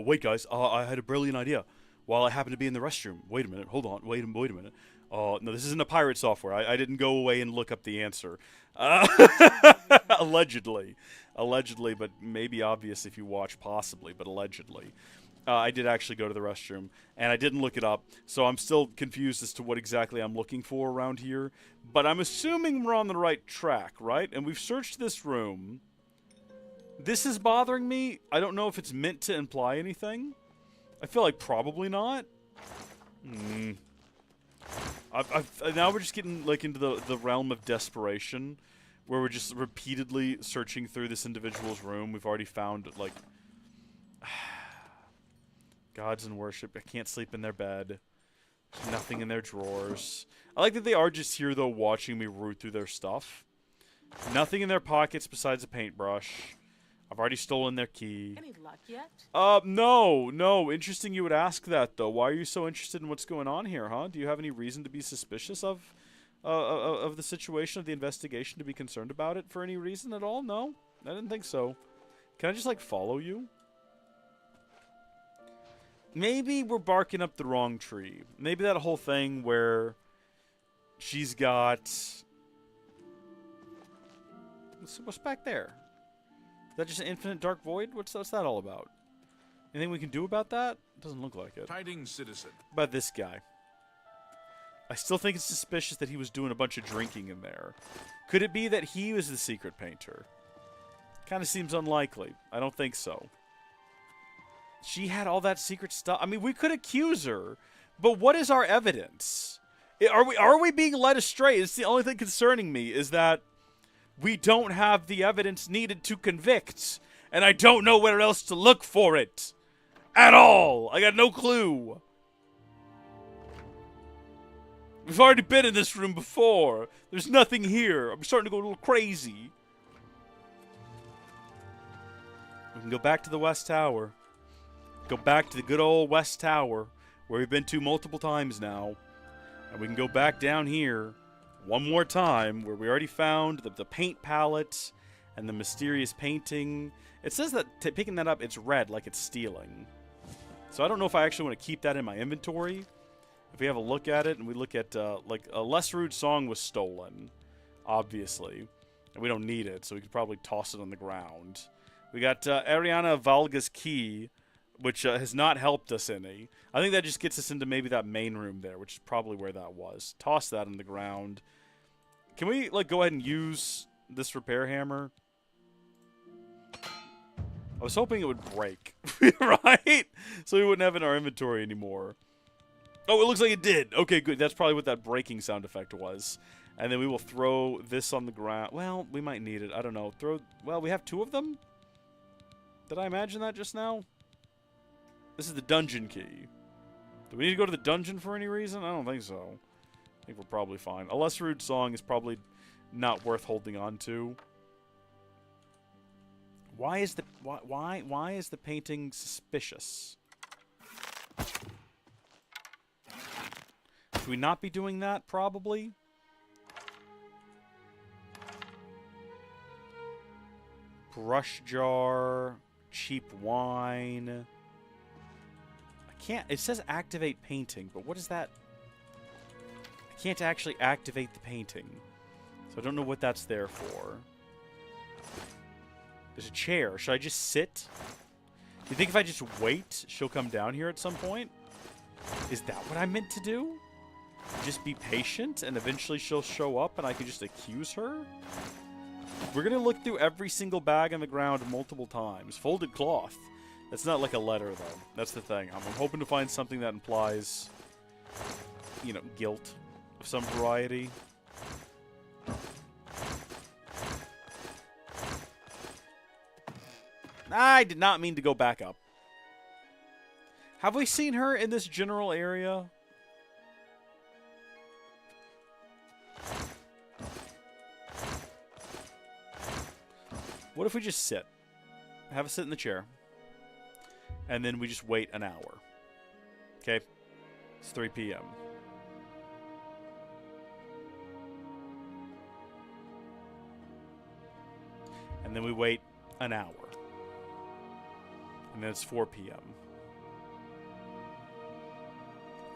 Wait, guys. I had a brilliant idea. While I happen to be in the restroom. Wait a minute. Hold on. Wait a minute. No, this isn't a pirate software. I didn't go away and look up the answer. Allegedly. Allegedly, but maybe obvious if you watch, possibly, but allegedly. I did actually go to the restroom, and I didn't look it up, so I'm still confused as to what exactly I'm looking for around here. But I'm assuming we're on the right track, right? And we've searched this room. This is bothering me. I don't know if it's meant to imply anything. I feel like probably not. Now we're just getting like into the realm of desperation, where we're just repeatedly searching through this individual's room. We've already found like gods in worship. I can't sleep in their bed. There's nothing in their drawers. I like that they are just here though, watching me root through their stuff. Nothing in their pockets besides a paintbrush. I've already stolen their key. Any luck yet? No. Interesting you would ask that, though. Why are you so interested in what's going on here, huh? Do you have any reason to be suspicious of the situation, of the investigation, to be concerned about it for any reason at all? No? I didn't think so. Can I just, like, follow you? Maybe we're barking up the wrong tree. Maybe that whole thing where she's got... What's back there? Is that just an infinite dark void? What's that all about? Anything we can do about that? Doesn't look like it. Tidings, citizen. About this guy. I still think it's suspicious that he was doing a bunch of drinking in there. Could it be that he was the secret painter? Kind of seems unlikely. I don't think so. She had all that secret stuff. I mean, we could accuse her, but what is our evidence? Are we being led astray? It's the only thing concerning me is that we don't have the evidence needed to convict, and I don't know where else to look for it. At all. I got no clue. We've already been in this room before. There's nothing here. I'm starting to go a little crazy. We can go back to the West Tower. Go back to the good old West Tower, where we've been to multiple times now. And we can go back down here one more time, where we already found the paint palette and the mysterious painting. It says that picking that up, it's red, like it's stealing. So I don't know if I actually want to keep that in my inventory. If we have a look at it, and we look at, like, a Less Rude song was stolen, obviously. And we don't need it, so we could probably toss it on the ground. We got Ariana Valga's key, which has not helped us any. I think that just gets us into maybe that main room there, which is probably where that was. Toss that on the ground. Can we, like, go ahead and use this repair hammer? I was hoping it would break, right? So we wouldn't have it in our inventory anymore. Oh, it looks like it did. Okay, good. That's probably what that breaking sound effect was. And then we will throw this on the ground. Well, we might need it. I don't know. Well, we have 2 of them? Did I imagine that just now? This is the dungeon key. Do we need to go to the dungeon for any reason? I don't think so. I think we're probably fine. A Lesser Rude Song is probably not worth holding on to. Why is the painting suspicious? Should we not be doing that? Probably. Brush jar, cheap wine. I can't. It says activate painting, but what is that? I can't actually activate the painting, so I don't know what that's there for. There's a chair. Should I just sit? Do you think if I just wait, she'll come down here at some point? Is that what I meant to do? Just be patient, and eventually she'll show up, and I can just accuse her? We're going to look through every single bag on the ground multiple times. Folded cloth. That's not like a letter, though. That's the thing. I'm hoping to find something that implies, you know, guilt of some variety. I did not mean to go back up. Have we seen her in this general area? What if we just sit? Have a sit in the chair. And then we just wait an hour. Okay? It's 3 p.m. And then we wait an hour. And then it's 4 p.m.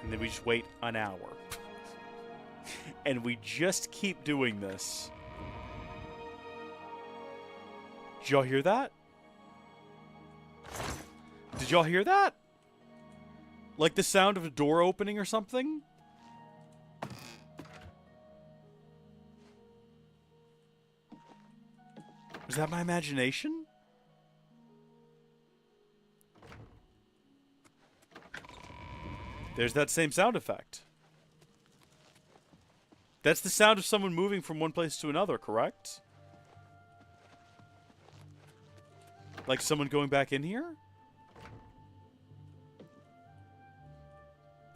And then we just wait an hour. And we just keep doing this. Did y'all hear that? Did y'all hear that? Like the sound of a door opening or something? Was that my imagination? There's that same sound effect. That's the sound of someone moving from one place to another, correct? Like someone going back in here?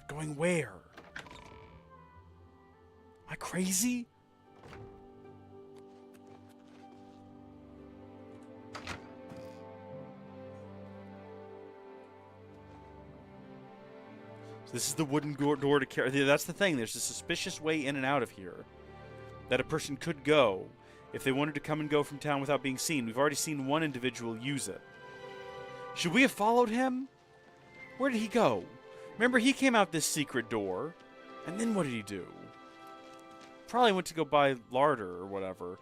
Going where? Am I crazy? This is the wooden door to carry. That's the thing. There's a suspicious way in and out of here that a person could go if they wanted to come and go from town without being seen. We've already seen one individual use it. Should we have followed him? Where did he go? Remember, he came out this secret door, and then what did he do? Probably went to go buy larder or whatever.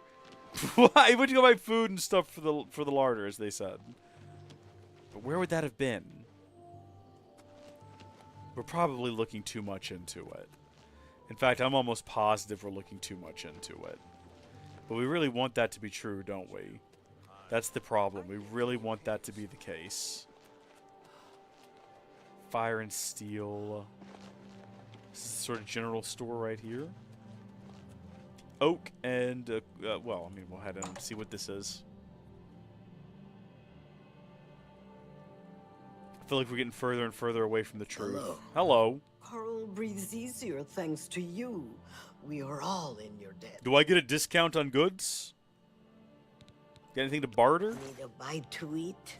He went to go buy food and stuff for the larder, as they said. But where would that have been? We're probably looking too much into it. In fact, I'm almost positive we're looking too much into it. But we really want that to be true, don't we? That's the problem. We really want that to be the case. Fire and steel. This is the sort of general store right here. Oak and, well, I mean, we'll head in and see what this is. I feel like we're getting further and further away from the truth. Hello. Hello. Carl breathes easier thanks to you. We are all in your debt. Do I get a discount on goods? Got anything to barter? Need a bite to eat?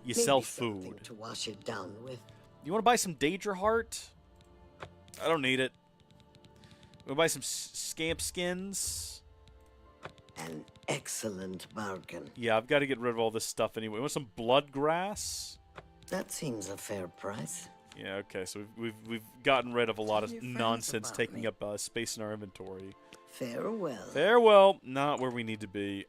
You Maybe sell something food. to wash it down with. You want to buy some Daedra Heart? I don't need it. Want to buy some scamp skins? An excellent bargain. Yeah, I've got to get rid of all this stuff anyway. Want some blood grass? That seems a fair price. Yeah, okay. So we've gotten rid of a lot of Your friends nonsense about taking me. up space in our inventory. Farewell. Farewell. Not where we need to be.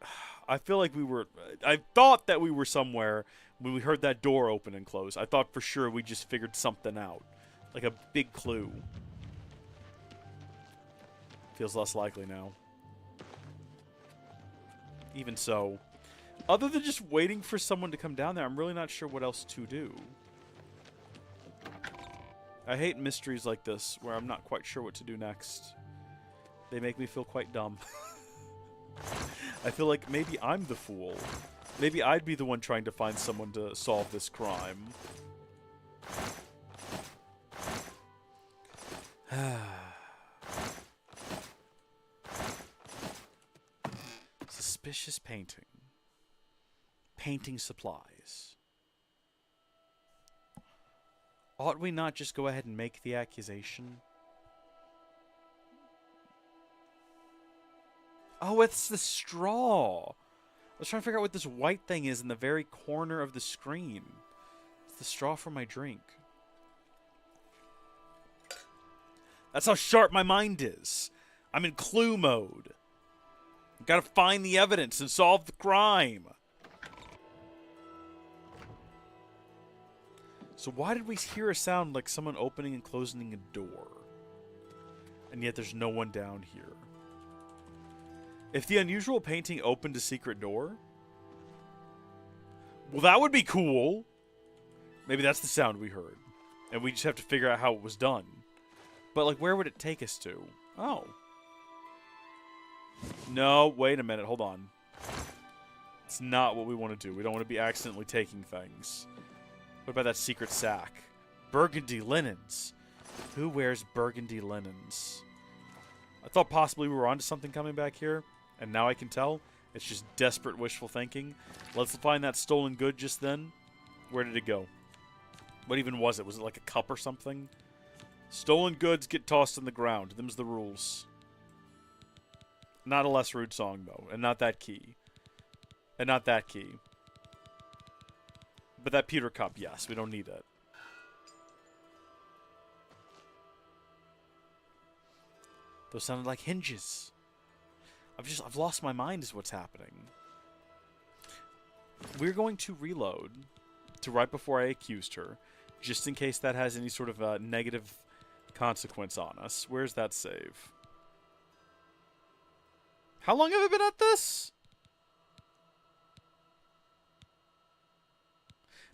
I feel like we were... I thought that we were somewhere when we heard that door open and close. I thought for sure we just figured something out. Like a big clue. Feels less likely now. Even so, Other than just waiting for someone to come down there, I'm really not sure what else to do. I hate mysteries like this, where I'm not quite sure what to do next. They make me feel quite dumb. I feel like maybe I'm the fool. Maybe I'd be the one trying to find someone to solve this crime. Suspicious painting. Painting supplies. Ought we not just go ahead and make the accusation? Oh, it's the straw. I was trying to figure out what this white thing is in the very corner of the screen. It's the straw for my drink. That's how sharp my mind is. I'm in clue mode. Gotta find the evidence and solve the crime. So why did we hear a sound like someone opening and closing a door? And yet there's no one down here. If the unusual painting opened a secret door, well, that would be cool. Maybe that's the sound we heard. And we just have to figure out how it was done. But, like, where would it take us to? Oh. No, wait a minute. Hold on. It's not what we want to do. We don't want to be accidentally taking things. What about that secret sack? Burgundy linens. Who wears burgundy linens? I thought possibly we were onto something coming back here. And now I can tell. It's just desperate wishful thinking. Let's find that stolen good just then. Where did it go? What even was it? Was it like a cup or something? Stolen goods get tossed on the ground. Them's the rules. Not a less rude song, though. And not that key. And not that key. But that pewter cup, yes. We don't need it. Those sounded like hinges. I've lost my mind is what's happening. We're going to reload to right before I accused her, just in case that has any sort of negative consequence on us. Where's that save? How long have I been at this?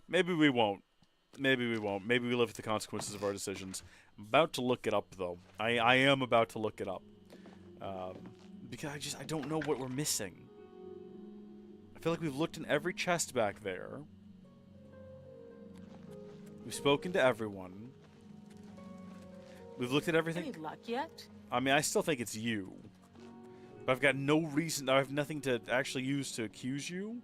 Maybe we won't. Maybe we won't. Maybe we live with the consequences of our decisions. I'm about to look it up, though. I am about to look it up. Because I don't know what we're missing. I feel like we've looked in every chest back there. We've spoken to everyone. We've looked at everything. Any luck yet? I mean, I still think it's you. But I've got no reason. I have nothing to actually use to accuse you.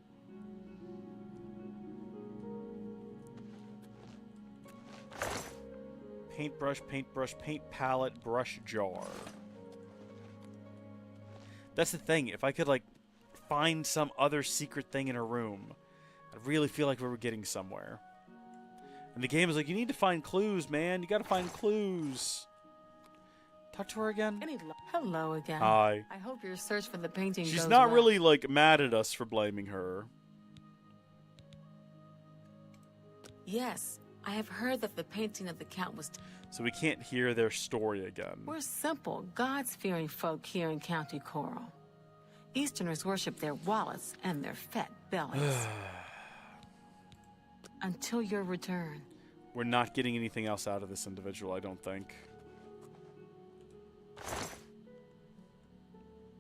Paintbrush, paintbrush, paint palette, brush jar. That's the thing. If I could, like, find some other secret thing in her room, I really feel like we were getting somewhere. And the game is like, you need to find clues, man. You gotta find clues. Talk to her again. Hello again. Hi. I hope your search for the painting She's goes not well. really, like, mad at us for blaming her. Yes, I have heard that the painting of the Count was... So we can't hear their story again. We're simple, gods-fearing folk here in County Coral. Easterners worship their wallets and their fat bellies. Until your return. We're not getting anything else out of this individual, I don't think.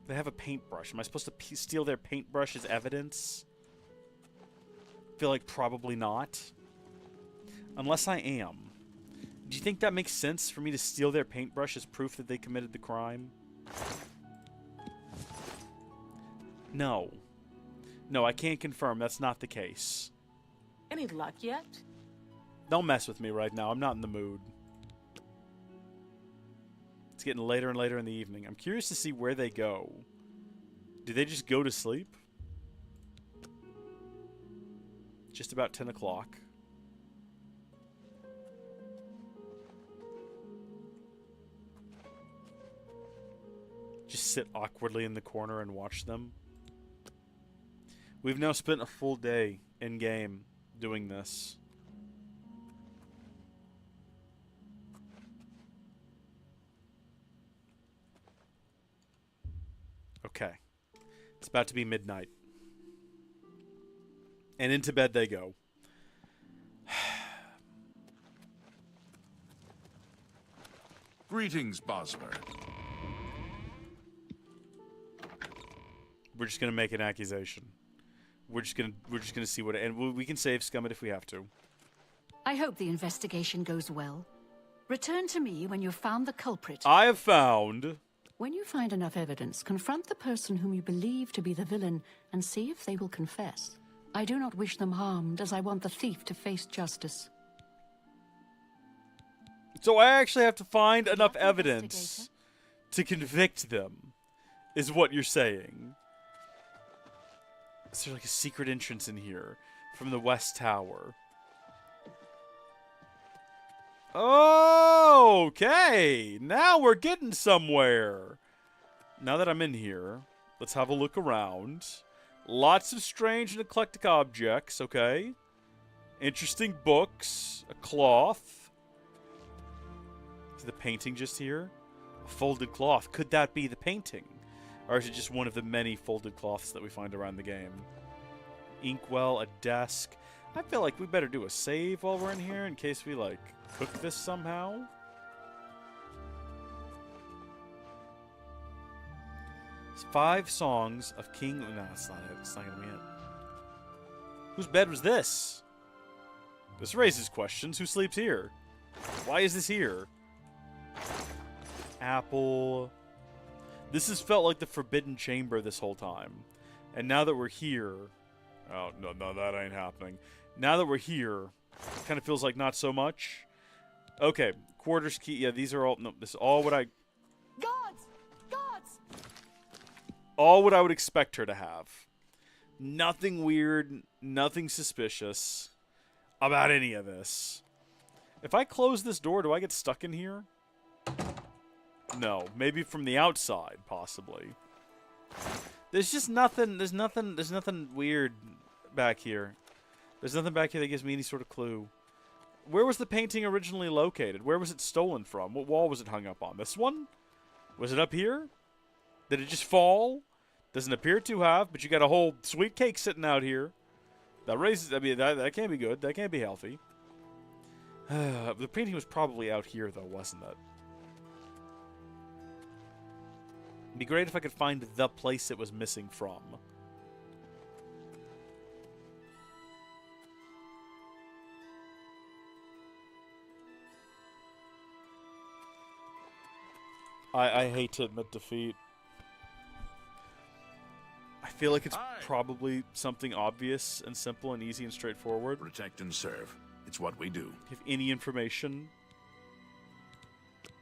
They have a paintbrush. Am I supposed to steal their paintbrush as evidence? I feel like probably not. Unless I am. Do you think that makes sense for me to steal their paintbrush as proof that they committed the crime? No. No, I can't confirm. That's not the case. Any luck yet? Don't mess with me right now. I'm not in the mood. It's getting later and later in the evening. I'm curious to see where they go. Do they just go to sleep? Just about 10 o'clock. Just sit awkwardly in the corner and watch them. We've now spent a full day in-game doing this. Okay. It's about to be midnight. And into bed they go. Greetings, Bosmer. We're just gonna make an accusation. We're just gonna see what, and we can save Scummit if we have to. I hope the investigation goes well. Return to me when you've found the culprit. I have found. When you find enough evidence, confront the person whom you believe to be the villain and see if they will confess. I do not wish them harmed, as I want the thief to face justice. So I actually have to find enough evidence to convict them, is what you're saying. Is there like a secret entrance in here from the West Tower? Okay, now we're getting somewhere. Now that I'm in here, let's have a look around. Lots of strange and eclectic objects, okay? Interesting books, a cloth. Is the painting just here? A folded cloth. Could that be the painting? Or is it just one of the many folded cloths that we find around the game? Inkwell, a desk. I feel like we better do a save while we're in here in case we, like, cook this somehow. It's 5 songs of King... No, that's not it. It's not going to be it. Whose bed was this? This raises questions. Who sleeps here? Why is this here? Apple. This has felt like the Forbidden Chamber this whole time. And now that we're here... Oh, no, that ain't happening. Now that we're here, it kind of feels like not so much. Okay, quarters key. Yeah, these are all... No, this is all what I... Guards! Guards! All what I would expect her to have. Nothing weird, nothing suspicious about any of this. If I close this door, do I get stuck in here? No, maybe from the outside, possibly. There's just nothing, there's nothing weird back here. There's nothing back here that gives me any sort of clue. Where was the painting originally located? Where was it stolen from? What wall was it hung up on? This one? Was it up here? Did it just fall? Doesn't appear to have, but you got a whole sweet cake sitting out here. That raises, I mean, that can't be good. That can't be healthy. The painting was probably out here, though, wasn't it? It'd be great if I could find the place it was missing from. I hate to admit defeat. I feel like it's probably something obvious and simple and easy and straightforward. Protect and serve. It's what we do. If any information.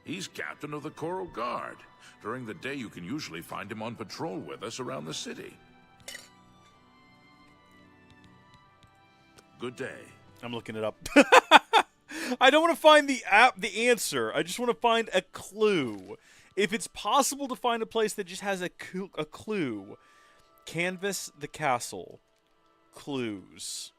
He's captain of the Coral Guard. During the day, you can usually find him on patrol with us around the city. Good day. I'm looking it up. I don't want to find the answer. I just want to find a clue. If it's possible to find a place that just has a clue, canvas the castle. Clues.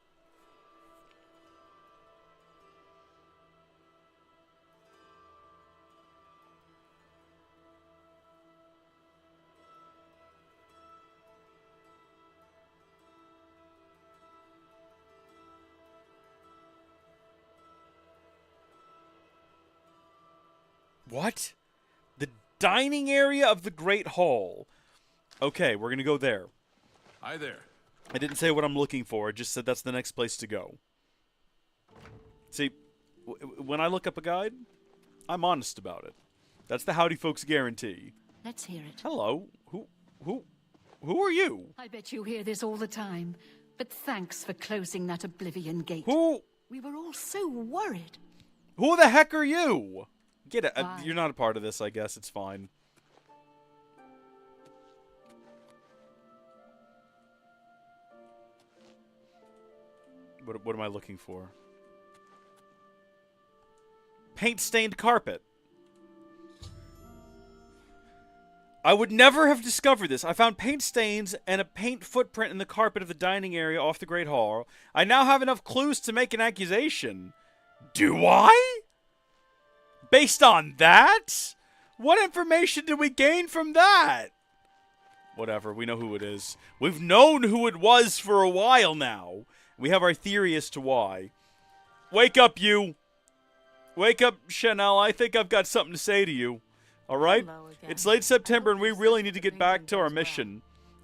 What? The dining area of the Great Hall. Okay, we're going to go there. Hi there. I didn't say what I'm looking for. I just said that's the next place to go. See, when I look up a guide, I'm honest about it. That's the Howdy Folks guarantee. Let's hear it. Hello. Who are you? I bet you hear this all the time. But thanks for closing that Oblivion gate. Who? We were all so worried. Who the heck are you? Get it. Why? You're not a part of this, I guess. It's fine. What am I looking for? Paint-stained carpet. I would never have discovered this. I found paint stains and a paint footprint in the carpet of the dining area off the Great Hall. I now have enough clues to make an accusation. Do I? Based on that? What information did we gain from that? Whatever, we know who it is. We've known who it was for a while now. We have our theory as to why. Wake up, you! Wake up, Chanel. I think I've got something to say to you. Alright? It's late September and we really need to get back to our mission.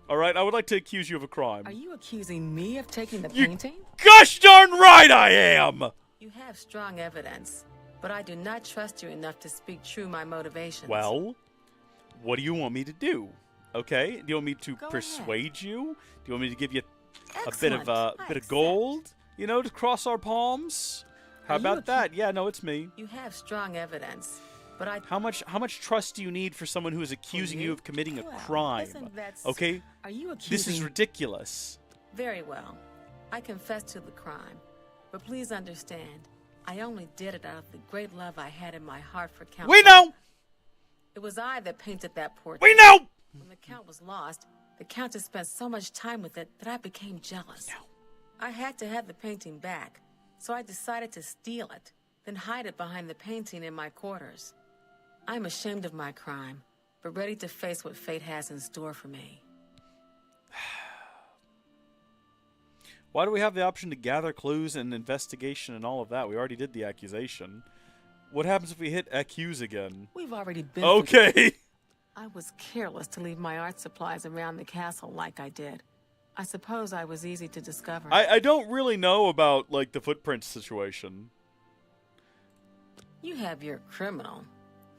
Alright? I would like to accuse you of a crime. Are you accusing me of taking the painting? Gosh darn right I am! You have strong evidence, but I do not trust you enough to speak true my motivations. Well, what do you want me to do? Okay? Do you want me to Go persuade you? Do you want me to give you a Excellent. bit of gold? You know, to cross our palms? How about that? Yeah, no, it's me. You have strong evidence, but I... How much trust do you need for someone who is accusing you of committing a crime? Okay? Are you accusing... This is ridiculous. Very well. I confess to the crime. But please understand, I only did it out of the great love I had in my heart for Count. We know! It was I that painted that portrait. We know! When the Count was lost, the Countess spent so much time with it that I became jealous. No. I had to have the painting back, so I decided to steal it, then hide it behind the painting in my quarters. I'm ashamed of my crime, but ready to face what fate has in store for me. Why do we have the option to gather clues and investigation and all of that? We already did the accusation. What happens if we hit accuse again? We've already been... Okay. I was careless to leave my art supplies around the castle like I did. I suppose I was easy to discover. I don't really know about, like, the footprints situation. You have your criminal.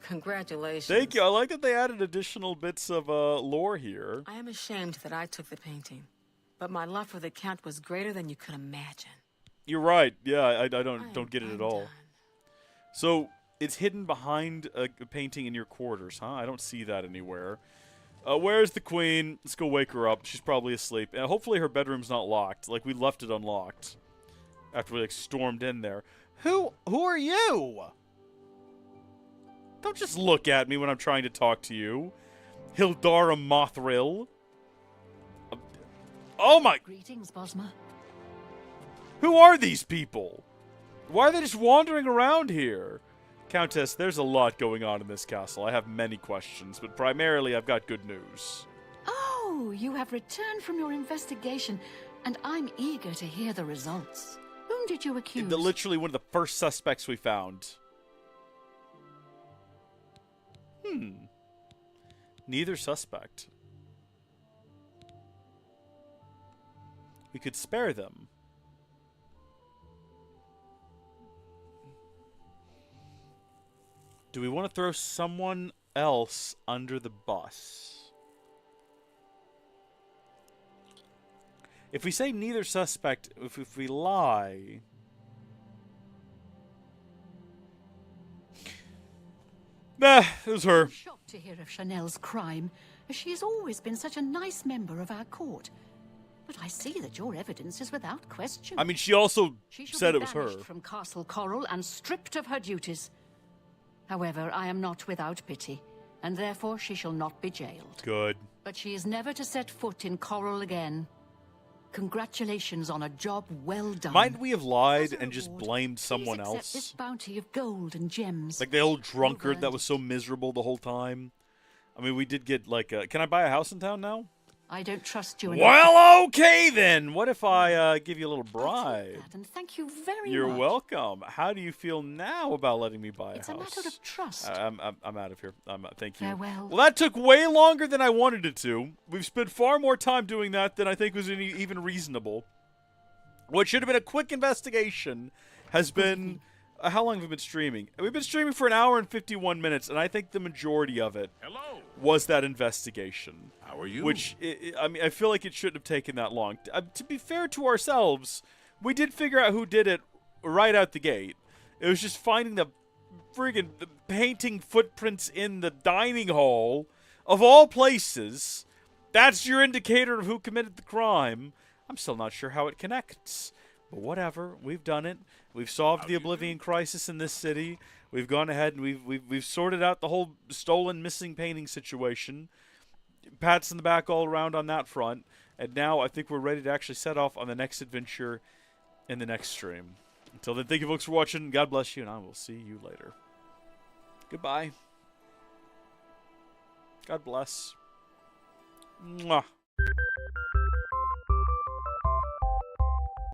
Congratulations. Thank you. I like that they added additional bits of lore here. I am ashamed that I took the painting, but my love for the Count was greater than you could imagine. You're right. Yeah, I don't get it at all. So it's hidden behind a painting in your quarters, huh? I don't see that anywhere. Where's the queen? Let's go wake her up. She's probably asleep. And hopefully her bedroom's not locked. Like, we left it unlocked after we, like, stormed in there. Who are you? Don't just look at me when I'm trying to talk to you. Hildara Mothril. Oh my... Greetings, Bosma. Who are these people? Why are they just wandering around here? Countess, there's a lot going on in this castle. I have many questions, but primarily I've got good news. Oh, you have returned from your investigation, and I'm eager to hear the results. Whom did you accuse? Literally one of the first suspects we found. Neither suspect. We could spare them. Do we want to throw someone else under the bus? If we say neither suspect, if we lie... Nah, it was her. I'm shocked to hear of Chanel's crime, as she has always been such a nice member of our court. But I see that your evidence is without question. I mean, she also said it was her. From Castle Coral and stripped of her duties. However, I am not without pity, and therefore she shall not be jailed. Good. But she is never to set foot in Coral again. Congratulations on a job well done. Might we have lied and just blamed someone accept else? This bounty of gold and gems. Like the old drunkard that was so miserable the whole time. I mean, we did get like a... Can I buy a house in town now? I don't trust you enough. Well, okay then. What if I give you a little bribe? And thank you very much. You're welcome. How do you feel now about letting me buy a house? It's a matter of trust. I'm out of here. Thank you. Farewell. Well, that took way longer than I wanted it to. We've spent far more time doing that than I think was even reasonable. What should have been a quick investigation has been... how long have we been streaming? We've been streaming for an hour and 51 minutes, and I think the majority of it was that investigation. How are you? Which, I mean, I feel like it shouldn't have taken that long. To be fair to ourselves, we did figure out who did it right out the gate. It was just finding the friggin' painting footprints in the dining hall, of all places. That's your indicator of who committed the crime. I'm still not sure how it connects. But whatever, we've done it. We've solved the Oblivion crisis in this city. We've gone ahead and we've sorted out the whole stolen missing painting situation. Pats in the back all around on that front. And now I think we're ready to actually set off on the next adventure in the next stream. Until then, thank you folks for watching. God bless you, and I will see you later. Goodbye. God bless. Mwah.